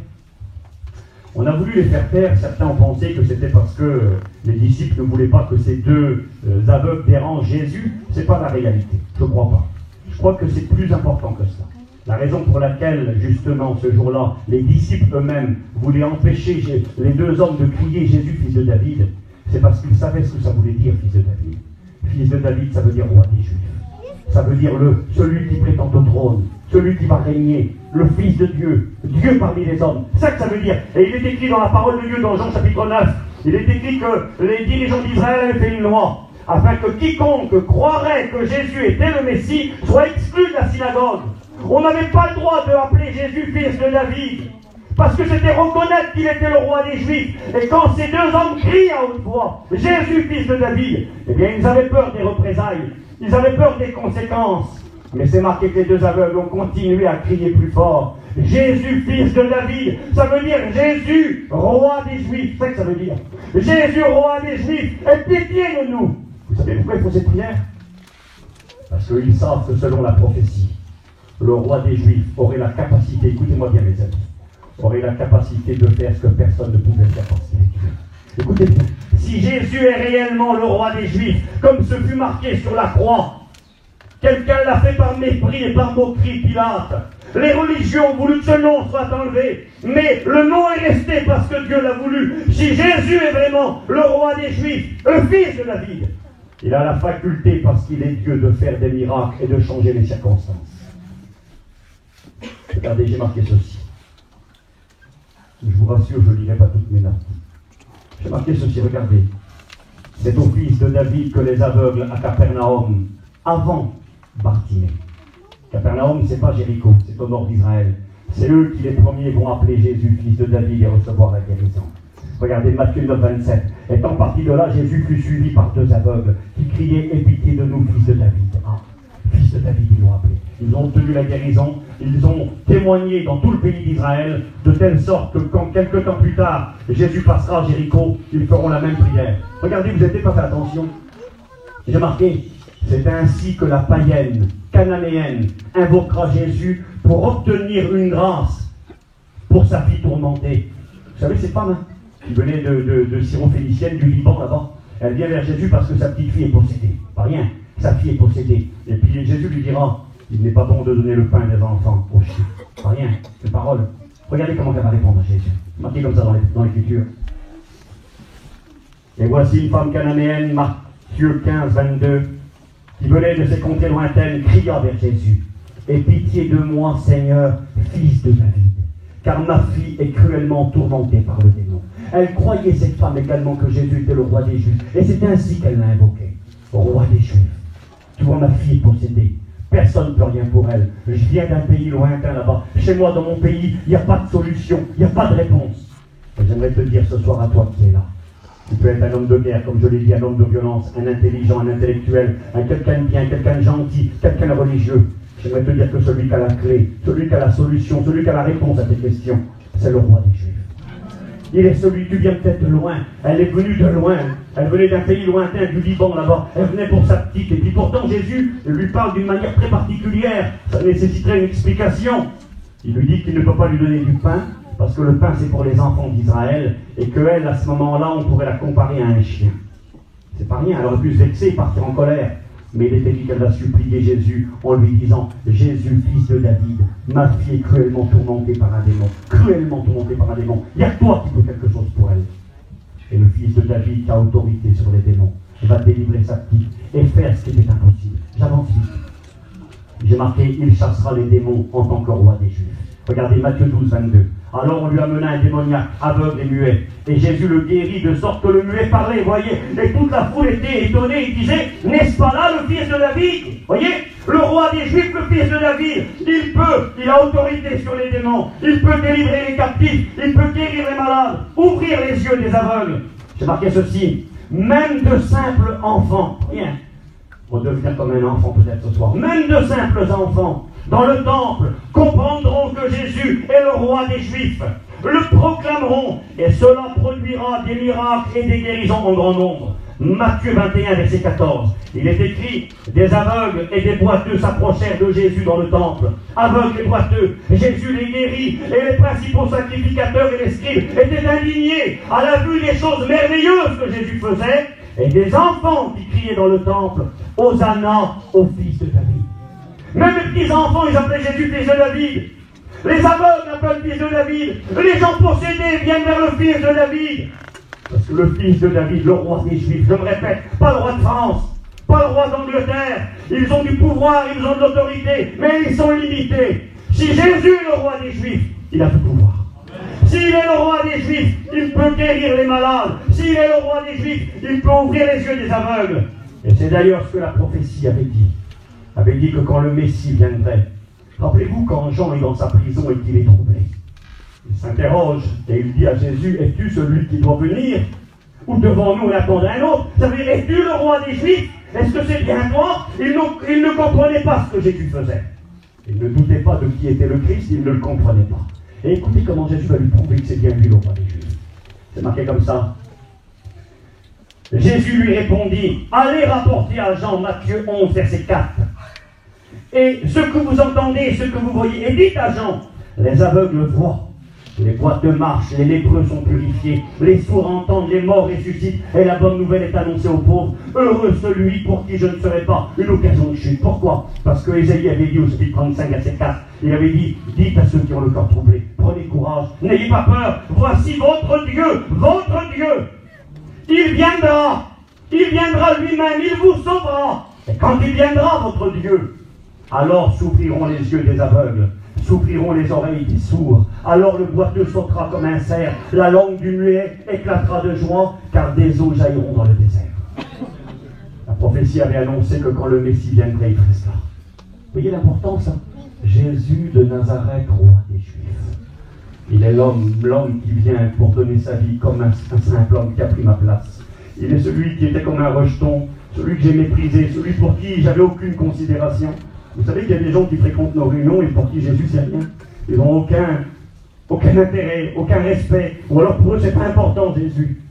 On a voulu les faire taire, certains ont pensé que c'était parce que les disciples ne voulaient pas que ces deux aveugles dérangent Jésus. Ce n'est pas la réalité, je ne crois pas. Je crois que c'est plus important que cela. La raison pour laquelle, justement, ce jour-là, les disciples eux-mêmes voulaient empêcher les deux hommes de crier Jésus, fils de David, c'est parce qu'ils savaient ce que ça voulait dire, fils de David. Fils de David, ça veut dire roi des Juifs. Ça veut dire celui qui prétend au trône, celui qui va régner, le Fils de Dieu, Dieu parmi les hommes. C'est ça que ça veut dire. Et il est écrit dans la parole de Dieu, dans Jean chapitre 9, il est écrit que les dirigeants d'Israël avaient fait une loi, afin que quiconque croirait que Jésus était le Messie soit exclu de la synagogue. On n'avait pas le droit de appeler Jésus fils de David, parce que c'était reconnaître qu'il était le roi des Juifs. Et quand ces deux hommes crient à haute voix, Jésus fils de David, eh bien ils avaient peur des représailles, ils avaient peur des conséquences. Mais c'est marqué que les deux aveugles ont continué à crier plus fort. Jésus, fils de David, ça veut dire Jésus, roi des Juifs. C'est ça que ça veut dire. Jésus, roi des Juifs, aie pitié de nous. Vous savez pourquoi ils font cette prière? Parce qu'ils savent que selon la prophétie, le roi des Juifs aurait la capacité, écoutez-moi bien mes amis, aurait la capacité de faire ce que personne ne pouvait faire parce qu'il est Dieu. Écoutez bien, si Jésus est réellement le roi des Juifs, comme ce fut marqué sur la croix, quelqu'un l'a fait par mépris et par moquerie, Pilate. Les religions ont voulu que ce nom soit enlevé, mais le nom est resté parce que Dieu l'a voulu. Si Jésus est vraiment le roi des Juifs, le fils de David, il a la faculté, parce qu'il est Dieu, de faire des miracles et de changer les circonstances. Regardez, j'ai marqué ceci. Je vous rassure, je ne lirai pas toutes mes notes. J'ai marqué ceci, regardez. C'est au fils de David que les aveugles à Capernaum, avant Bartimée. Capernaum, c'est pas Jéricho, c'est au nord d'Israël. C'est eux qui les premiers vont appeler Jésus, fils de David, et recevoir la guérison. Regardez Matthieu 9, 27. Étant parti de là, Jésus fut suivi par deux aveugles qui criaient « Aie pitié de nous, fils de David ». Ah, fils de David, ils l'ont appelé. Ils ont obtenu la guérison, ils ont témoigné dans tout le pays d'Israël, de telle sorte que quand quelques temps plus tard, Jésus passera à Jéricho, ils feront la même prière. Regardez, vous n'avez pas fait attention. J'ai marqué, c'est ainsi que la païenne cananéenne invoquera Jésus pour obtenir une grâce pour sa fille tourmentée. Vous savez, cette femme, qui venait de Syrophénicienne, du Liban, là-bas, elle vient vers Jésus parce que sa petite fille est possédée. Pas rien, sa fille est possédée. Et puis Jésus lui dira, il n'est pas bon de donner le pain des enfants aux chiens. Pas rien, une parole. Regardez comment elle va répondre à Jésus. Marqué comme ça dans l'Écriture. Et voici une femme cananéenne, Matthieu 15, 22, qui venait de ces contrées lointaines, cria vers Jésus. Aie pitié de moi, Seigneur, fils de David, car ma fille est cruellement tourmentée par le démon. Elle croyait, cette femme également, que Jésus était le roi des Juifs. Et c'est ainsi qu'elle l'a invoqué. Roi des Juifs. Tu vois, ma fille est possédée. Personne ne peut rien pour elle. Je viens d'un pays lointain là-bas. Chez moi, dans mon pays, il n'y a pas de solution. Il n'y a pas de réponse. Et j'aimerais te dire ce soir à toi qui es là. Tu peux être un homme de guerre, comme je l'ai dit, un homme de violence, un intelligent, un intellectuel, quelqu'un de bien, quelqu'un de gentil, quelqu'un de religieux. J'aimerais te dire que celui qui a la clé, celui qui a la solution, celui qui a la réponse à tes questions, c'est le roi des Juifs. Il est celui, tu viens peut-être de loin, elle est venue de loin, elle venait d'un pays lointain, du Liban là-bas, elle venait pour sa petite, et puis pourtant Jésus lui parle d'une manière très particulière, ça nécessiterait une explication. Il lui dit qu'il ne peut pas lui donner du pain, parce que le pain c'est pour les enfants d'Israël, et qu'elle, à ce moment-là, on pourrait la comparer à un chien. C'est pas rien, elle aurait pu se vexer, partir en colère. Mais il était dit qu'elle va supplier Jésus en lui disant: Jésus, fils de David, ma fille est cruellement tourmentée par un démon. Cruellement tourmentée par un démon. Il y a que toi qui peux quelque chose pour elle. Et le fils de David qui a autorité sur les démons va délivrer sa petite et faire ce qui était impossible. J'avance vite. J'ai marqué: il chassera les démons en tant que roi des Juifs. Regardez Matthieu 12, 22. Alors on lui amena un démoniaque aveugle et muet, et Jésus le guérit de sorte que le muet parlait, voyez, et toute la foule était étonnée, il disait: n'est-ce pas là le fils de David? Voyez, le roi des Juifs, le fils de David, il a autorité sur les démons, il peut délivrer les captifs, il peut guérir les malades, ouvrir les yeux des aveugles. J'ai marqué ceci: même de simples enfants, rien, on va devenir comme un enfant peut-être ce soir, même de simples enfants, dans le temple, comprendront que Jésus est le roi des Juifs, le proclameront, et cela produira des miracles et des guérisons en grand nombre. Matthieu 21, verset 14. Il est écrit: des aveugles et des boiteux s'approchèrent de Jésus dans le temple. Aveugles et boiteux, Jésus les guérit, et les principaux sacrificateurs et les scribes étaient indignés à la vue des choses merveilleuses que Jésus faisait, et des enfants qui criaient dans le temple: Hosanna au fils de David. Même les petits-enfants, ils appelaient Jésus fils de David. Les aveugles appellent fils de David. Les gens possédés viennent vers le fils de David. Parce que le fils de David, le roi des Juifs, je me répète, pas le roi de France, pas le roi d'Angleterre, ils ont du pouvoir, ils ont de l'autorité, mais ils sont limités. Si Jésus est le roi des Juifs, il a tout pouvoir. S'il est le roi des Juifs, il peut guérir les malades. S'il est le roi des Juifs, il peut ouvrir les yeux des aveugles. Et c'est d'ailleurs ce que la prophétie avait dit que quand le Messie viendrait, rappelez-vous quand Jean est dans sa prison et qu'il est troublé, il s'interroge et il dit à Jésus: es-tu celui qui doit venir? Ou devant nous on attendait un autre? Ça veut dire: es-tu le roi des Juifs? Est-ce que c'est bien toi? Il ne comprenait pas ce que Jésus faisait. Il ne doutait pas de qui était le Christ, il ne le comprenait pas. Et écoutez comment Jésus va lui prouver que c'est bien lui le roi des Juifs. C'est marqué comme ça. Jésus lui répondit: allez rapporter à Jean, Matthieu 11, verset 4. Et ce que vous entendez, ce que vous voyez, et dites à Jean: les aveugles voient, les boiteux marchent, les lépreux sont purifiés, les sourds entendent, les morts ressuscitent, et la bonne nouvelle est annoncée aux pauvres. Heureux celui pour qui je ne serai pas une occasion de chute. Pourquoi? Parce que Ésaïe avait dit au chapitre 35, verset 4, il avait dit: dites à ceux qui ont le cœur troublé, prenez courage, n'ayez pas peur, voici votre Dieu, votre Dieu. Il viendra lui-même, il vous sauvera. Et quand il viendra, votre Dieu, alors s'ouvriront les yeux des aveugles, s'ouvriront les oreilles des sourds. Alors le boiteux sautera comme un cerf, la langue du muet éclatera de joie, car des eaux jailliront dans le désert. La prophétie avait annoncé que quand le Messie viendrait, il ferait cela. Vous voyez l'importance, hein? Jésus de Nazareth, roi des Juifs. Il est l'homme qui vient pour donner sa vie comme un simple homme qui a pris ma place. Il est celui qui était comme un rejeton, celui que j'ai méprisé, celui pour qui j'avais aucune considération. Vous savez qu'il y a des gens qui fréquentent nos réunions et pour qui Jésus c'est rien. Ils n'ont aucun intérêt, aucun respect. Ou alors pour eux c'est pas important Jésus.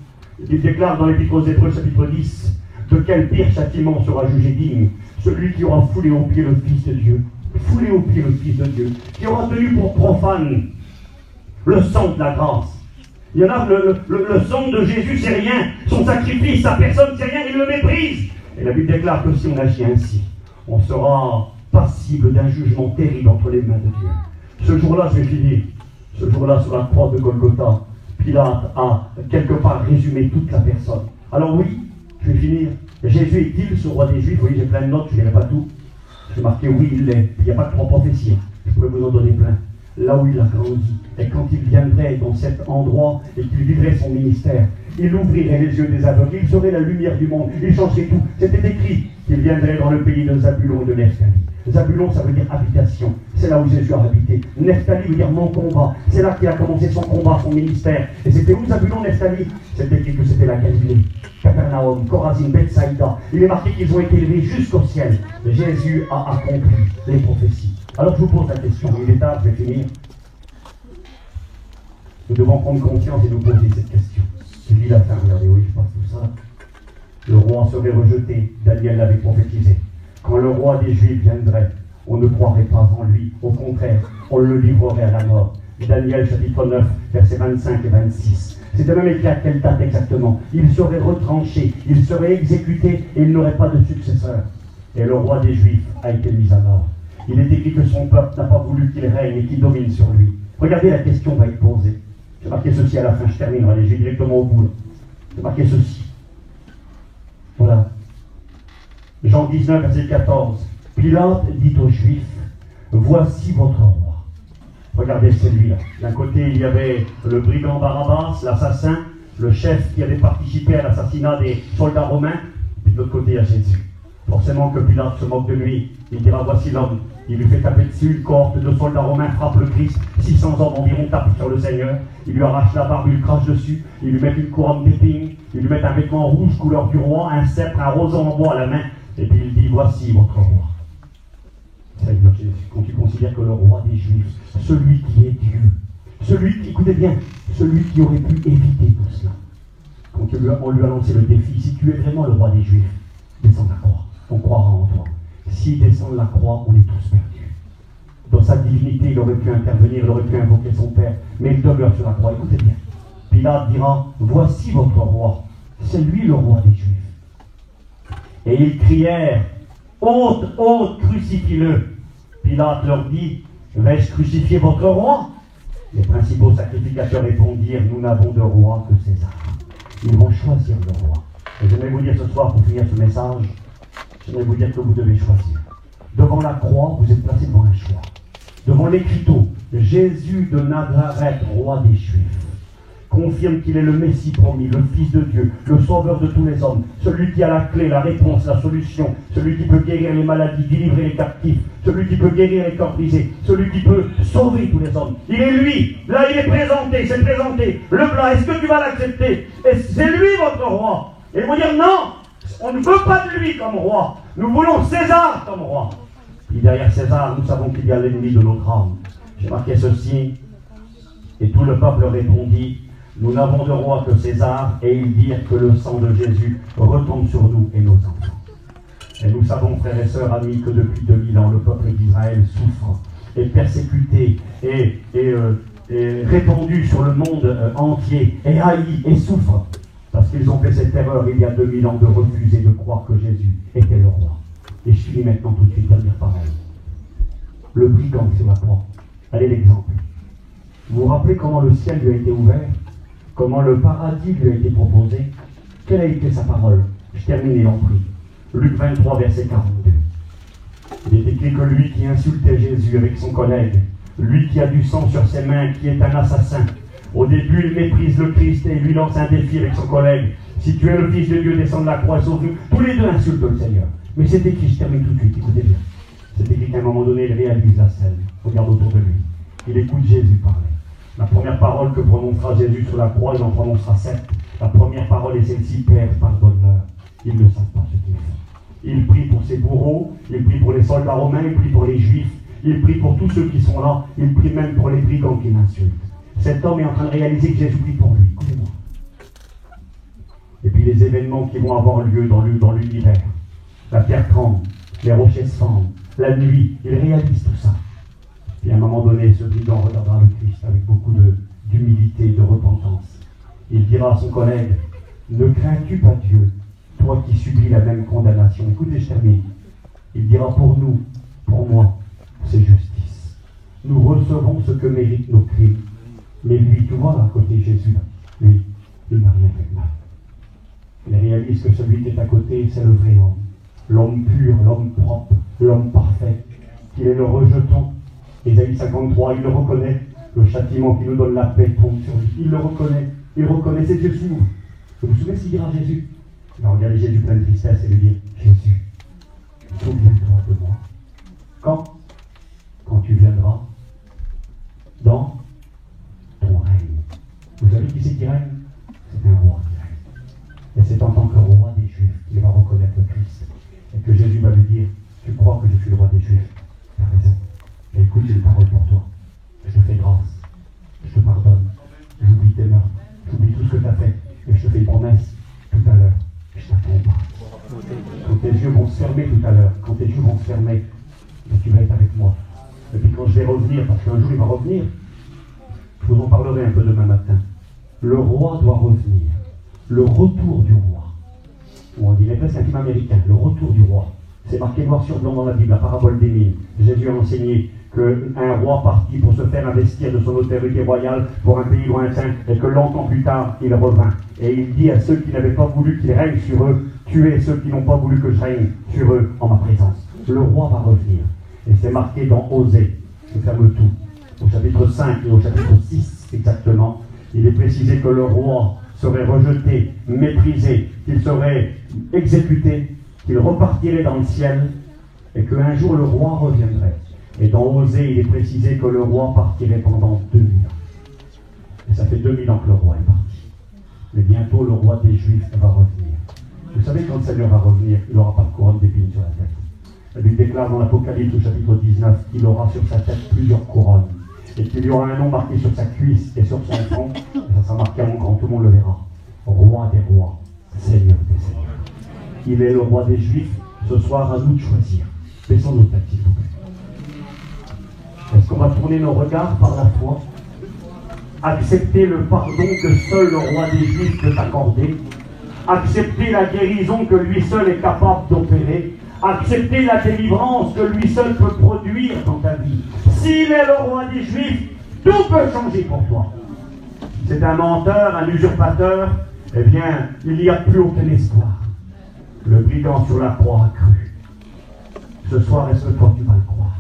Il déclare dans l'Épître aux Hébreux chapitre 10: de quel pire châtiment sera jugé digne celui qui aura foulé au pied le Fils de Dieu. Foulé au pied le Fils de Dieu. Qui aura tenu pour profane le sang de la grâce. Il y en a, le sang de Jésus c'est rien. Son sacrifice, sa personne c'est rien, il le méprise. Et la Bible déclare que si on agit ainsi, on sera passible d'un jugement terrible entre les mains de Dieu. Ce jour-là, je vais finir. Ce jour-là, sur la croix de Golgotha, Pilate a quelque part résumé toute la personne. Alors oui, je vais finir. Jésus est-il ce roi des Juifs? Vous voyez, j'ai plein de notes, je ne dirai pas tout. J'ai marqué oui, il l'est. Il n'y a pas que 3 prophéties. Je pourrais vous en donner plein. Là où il a grandi. Et quand il viendrait dans cet endroit et qu'il vivrait son ministère, il ouvrirait les yeux des aveugles, il serait la lumière du monde, il changerait tout. C'était écrit qu'il viendrait dans le pays de Zabulon et de Nephtali. Zabulon, ça veut dire habitation. C'est là où Jésus a habité. Nephtali veut dire mon combat. C'est là qu'il a commencé son combat, son ministère. Et c'était où Zabulon, Nephtali? C'était écrit que c'était la Galilée, Capernaum, Corazine, Bethsaïda. Il est marqué qu'ils ont été élevés jusqu'au ciel. Jésus a accompli les prophéties. Alors je vous pose la question, il est tard, je vais finir. Nous devons prendre conscience et nous poser cette question. Je lis la fin, regardez, oui, je pense tout ça. Le roi serait rejeté, Daniel l'avait prophétisé. Quand le roi des Juifs viendrait, on ne croirait pas en lui. Au contraire, on le livrerait à la mort. Daniel chapitre 9, versets 25 et 26. C'est même écrit à quelle date exactement. Il serait retranché, il serait exécuté et il n'aurait pas de successeur. Et le roi des Juifs a été mis à mort. Il est écrit que son peuple n'a pas voulu qu'il règne et qu'il domine sur lui. Regardez, la question va être posée. J'ai marqué ceci à la fin, je termine, allez, je vais directement au bout. J'ai marqué ceci. Voilà. Jean 19, verset 14. Pilate dit aux Juifs, voici votre roi. Regardez celui-là. D'un côté, il y avait le brigand Barabbas, l'assassin, le chef qui avait participé à l'assassinat des soldats romains. Puis de l'autre côté, il y a Jésus. Forcément que Pilate se moque de lui. Il dira, voici l'homme. Il lui fait taper dessus, une cohorte de soldats romains frappe le Christ. 600 hommes environ tapent sur le Seigneur. Il lui arrache la barbe, il lui crache dessus. Il lui met une couronne d'épines. Il lui met un vêtement rouge, couleur du roi, un sceptre, un roseau en bois à la main. Et puis il dit, voici votre roi. Quand tu considères que le roi des Juifs, celui qui est Dieu, celui qui, écoutez bien, celui qui aurait pu éviter tout cela, quand on lui a lancé le défi, si tu es vraiment le roi des Juifs, descends de la croix, on croira en toi. S'il descend de la croix, on est tous perdus. Dans sa divinité, il aurait pu intervenir, il aurait pu invoquer son Père, mais il demeure sur la croix. Écoutez bien, Pilate dira, voici votre roi, c'est lui le roi des Juifs. Et ils crièrent, ôte, ôte, crucifie-le. Pilate leur dit, vais-je crucifier votre roi? Les principaux sacrificateurs répondirent, nous n'avons de roi que César. Ils vont choisir le roi. Et j'aimerais vous dire ce soir, pour finir ce message, j'aimerais vous dire que vous devez choisir. Devant la croix, vous êtes placé devant un choix. Devant l'écriteau, Jésus de Nazareth, roi des Juifs, confirme qu'il est le Messie promis, le Fils de Dieu, le Sauveur de tous les hommes, celui qui a la clé, la réponse, la solution, celui qui peut guérir les maladies, délivrer les captifs, celui qui peut guérir les corps brisés, celui qui peut sauver tous les hommes. Il est lui, là il est présenté, c'est présenté. Le plat, est-ce que tu vas l'accepter? Et c'est lui votre roi. Et ils vont dire non, on ne veut pas de lui comme roi, nous voulons César comme roi. Puis derrière César, nous savons qu'il y a l'ennemi de notre âme. J'ai marqué ceci, et tout le peuple répondit, nous n'avons de roi que César, et ils dirent que le sang de Jésus retombe sur nous et nos enfants. Et nous savons, frères et sœurs, amis, que depuis 2000 ans, le peuple d'Israël souffre, est persécuté, et répandu sur le monde entier, et haï, et souffre, parce qu'ils ont fait cette erreur il y a 2000 ans de refuser de croire que Jésus était le roi. Et je finis maintenant tout de suite à dire pareil. Le brigand sur la croix. Allez l'exemple. Vous vous rappelez comment le ciel lui a été ouvert? Comment le paradis lui a été proposé? Quelle a été sa parole? Je termine et en prie. Luc 23, verset 42. Il est écrit que lui qui insultait Jésus avec son collègue, lui qui a du sang sur ses mains, qui est un assassin, au début il méprise le Christ et lui lance un défi avec son collègue. Si tu es le Fils de Dieu, descends de la croix et sauve-nous. Tous les deux insultent le Seigneur. Mais c'est écrit, je termine tout de suite, écoutez bien. C'est écrit qu'à un moment donné, il réalise la scène. Regarde autour de lui. Il écoute Jésus parler. La première parole que prononcera Jésus sur la croix, il en prononcera 7. La première parole est celle-ci, Père, pardonne-leur. Ils ne savent pas ce qu'ils font. Il prie pour ses bourreaux, il prie pour les soldats romains, il prie pour les juifs, il prie pour tous ceux qui sont là, il prie même pour les brigands qui l'insultent. Cet homme est en train de réaliser que Jésus prie pour lui. Écoutez-moi. Et puis les événements qui vont avoir lieu dans l'univers. La terre tremble, les rochers se fendent, la nuit, il réalise tout ça. Et à un moment donné, ce brigand regardera le Christ avec beaucoup d'humilité, de repentance. Il dira à son collègue, ne crains-tu pas Dieu, toi qui subis la même condamnation? Écoutez, je termine. Il dira pour nous, pour moi, c'est justice. Nous recevons ce que méritent nos crimes. Mais lui, tu vois là, à côté Jésus, lui, il n'a rien fait de mal. Il réalise que celui qui est à côté, c'est le vrai homme. L'homme pur, l'homme propre, l'homme parfait, qu'il est le rejeton. Ésaïe 53, il le reconnaît. Le châtiment qui nous donne la paix tombe sur lui. Il le reconnaît. Il reconnaît, ses yeux s'ouvrent. Vous vous souvenez ce qu'il dira Jésus? Il va regarder Jésus plein de tristesse et lui dire, Jésus, souviens-toi de moi. Quand tu viendras dans ton règne. Vous savez qui c'est qui règne? C'est un roi qui règne. Et c'est en tant que roi des Juifs qu'il va reconnaître le Christ. Et que Jésus va lui dire, tu crois que je suis le roi des Juifs? Tu as raison. Mais écoute, j'ai une parole pour toi. Je te fais grâce. Je te pardonne. J'oublie tes meurtres. J'oublie tout ce que tu as fait. Et je te fais une promesse tout à l'heure. Je t'attends pas. Quand tes yeux vont se fermer tout à l'heure, quand tes yeux vont se fermer, tu vas être avec moi. Et puis quand je vais revenir, parce qu'un jour il va revenir, Le roi doit revenir. Le retour du roi. Ou on dirait presque un film américain, le retour du roi. C'est marqué noir sur blanc dans la Bible, la parabole des mines. Jésus a enseigné qu'un roi partit pour se faire investir de son autorité royale pour un pays lointain et que longtemps plus tard, il revint. Et il dit à ceux qui n'avaient pas voulu qu'il règne sur eux, tuez ceux qui n'ont pas voulu que je règne sur eux en ma présence. Le roi va revenir. Et c'est marqué dans Osée, je ferme tout, au chapitre 5 et au chapitre 6 exactement. Il est précisé que le roi serait rejeté, méprisé, qu'il serait exécuté, qu'il repartirait dans le ciel et qu'un jour le roi reviendrait. Et dans Osée, il est précisé que le roi partirait pendant 2000 ans. Et ça fait 2000 ans que le roi est parti. Mais bientôt, le roi des Juifs va revenir. Vous savez, quand le Seigneur va revenir, il n'aura pas de couronne d'épines sur la tête. Il lui déclare dans l'Apocalypse au chapitre 19 qu'il aura sur sa tête plusieurs couronnes. Et qu'il y aura un nom marqué sur sa cuisse et sur son front. Et ça sera marqué en grand, tout le monde le verra. Roi des rois, Seigneur des seigneurs. Il est le roi des Juifs. Ce soir, à nous de choisir. Baissons nos têtes, s'il vous plaît. Est-ce qu'on va tourner nos regards par la foi? Accepter le pardon que seul le roi des Juifs peut accorder. Accepter la guérison que lui seul est capable d'opérer. Accepter la délivrance que lui seul peut produire dans ta vie. S'il est le roi des Juifs, tout peut changer pour toi. Si c'est un menteur, un usurpateur, eh bien, il n'y a plus aucun espoir. Le brigand sur la croix a cru. Ce soir, est-ce que toi tu vas le croire?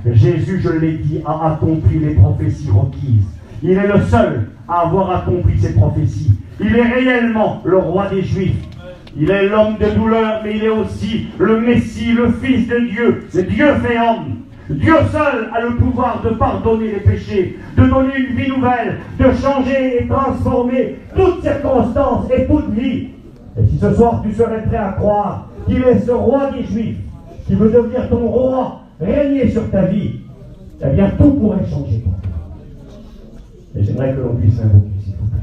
Jésus, je l'ai dit, a accompli les prophéties requises. Il est le seul à avoir accompli ces prophéties. Il est réellement le roi des Juifs. Il est l'homme de douleur, mais il est aussi le Messie, le Fils de Dieu. C'est Dieu fait homme. Dieu seul a le pouvoir de pardonner les péchés, de donner une vie nouvelle, de changer et transformer toute circonstance et toute vie. Et si ce soir tu serais prêt à croire qu'il est ce roi des Juifs, qui veut devenir ton roi, régner sur ta vie, eh bien tout pourrait changer pour toi. Et j'aimerais que l'on puisse invoquer, s'il vous plaît.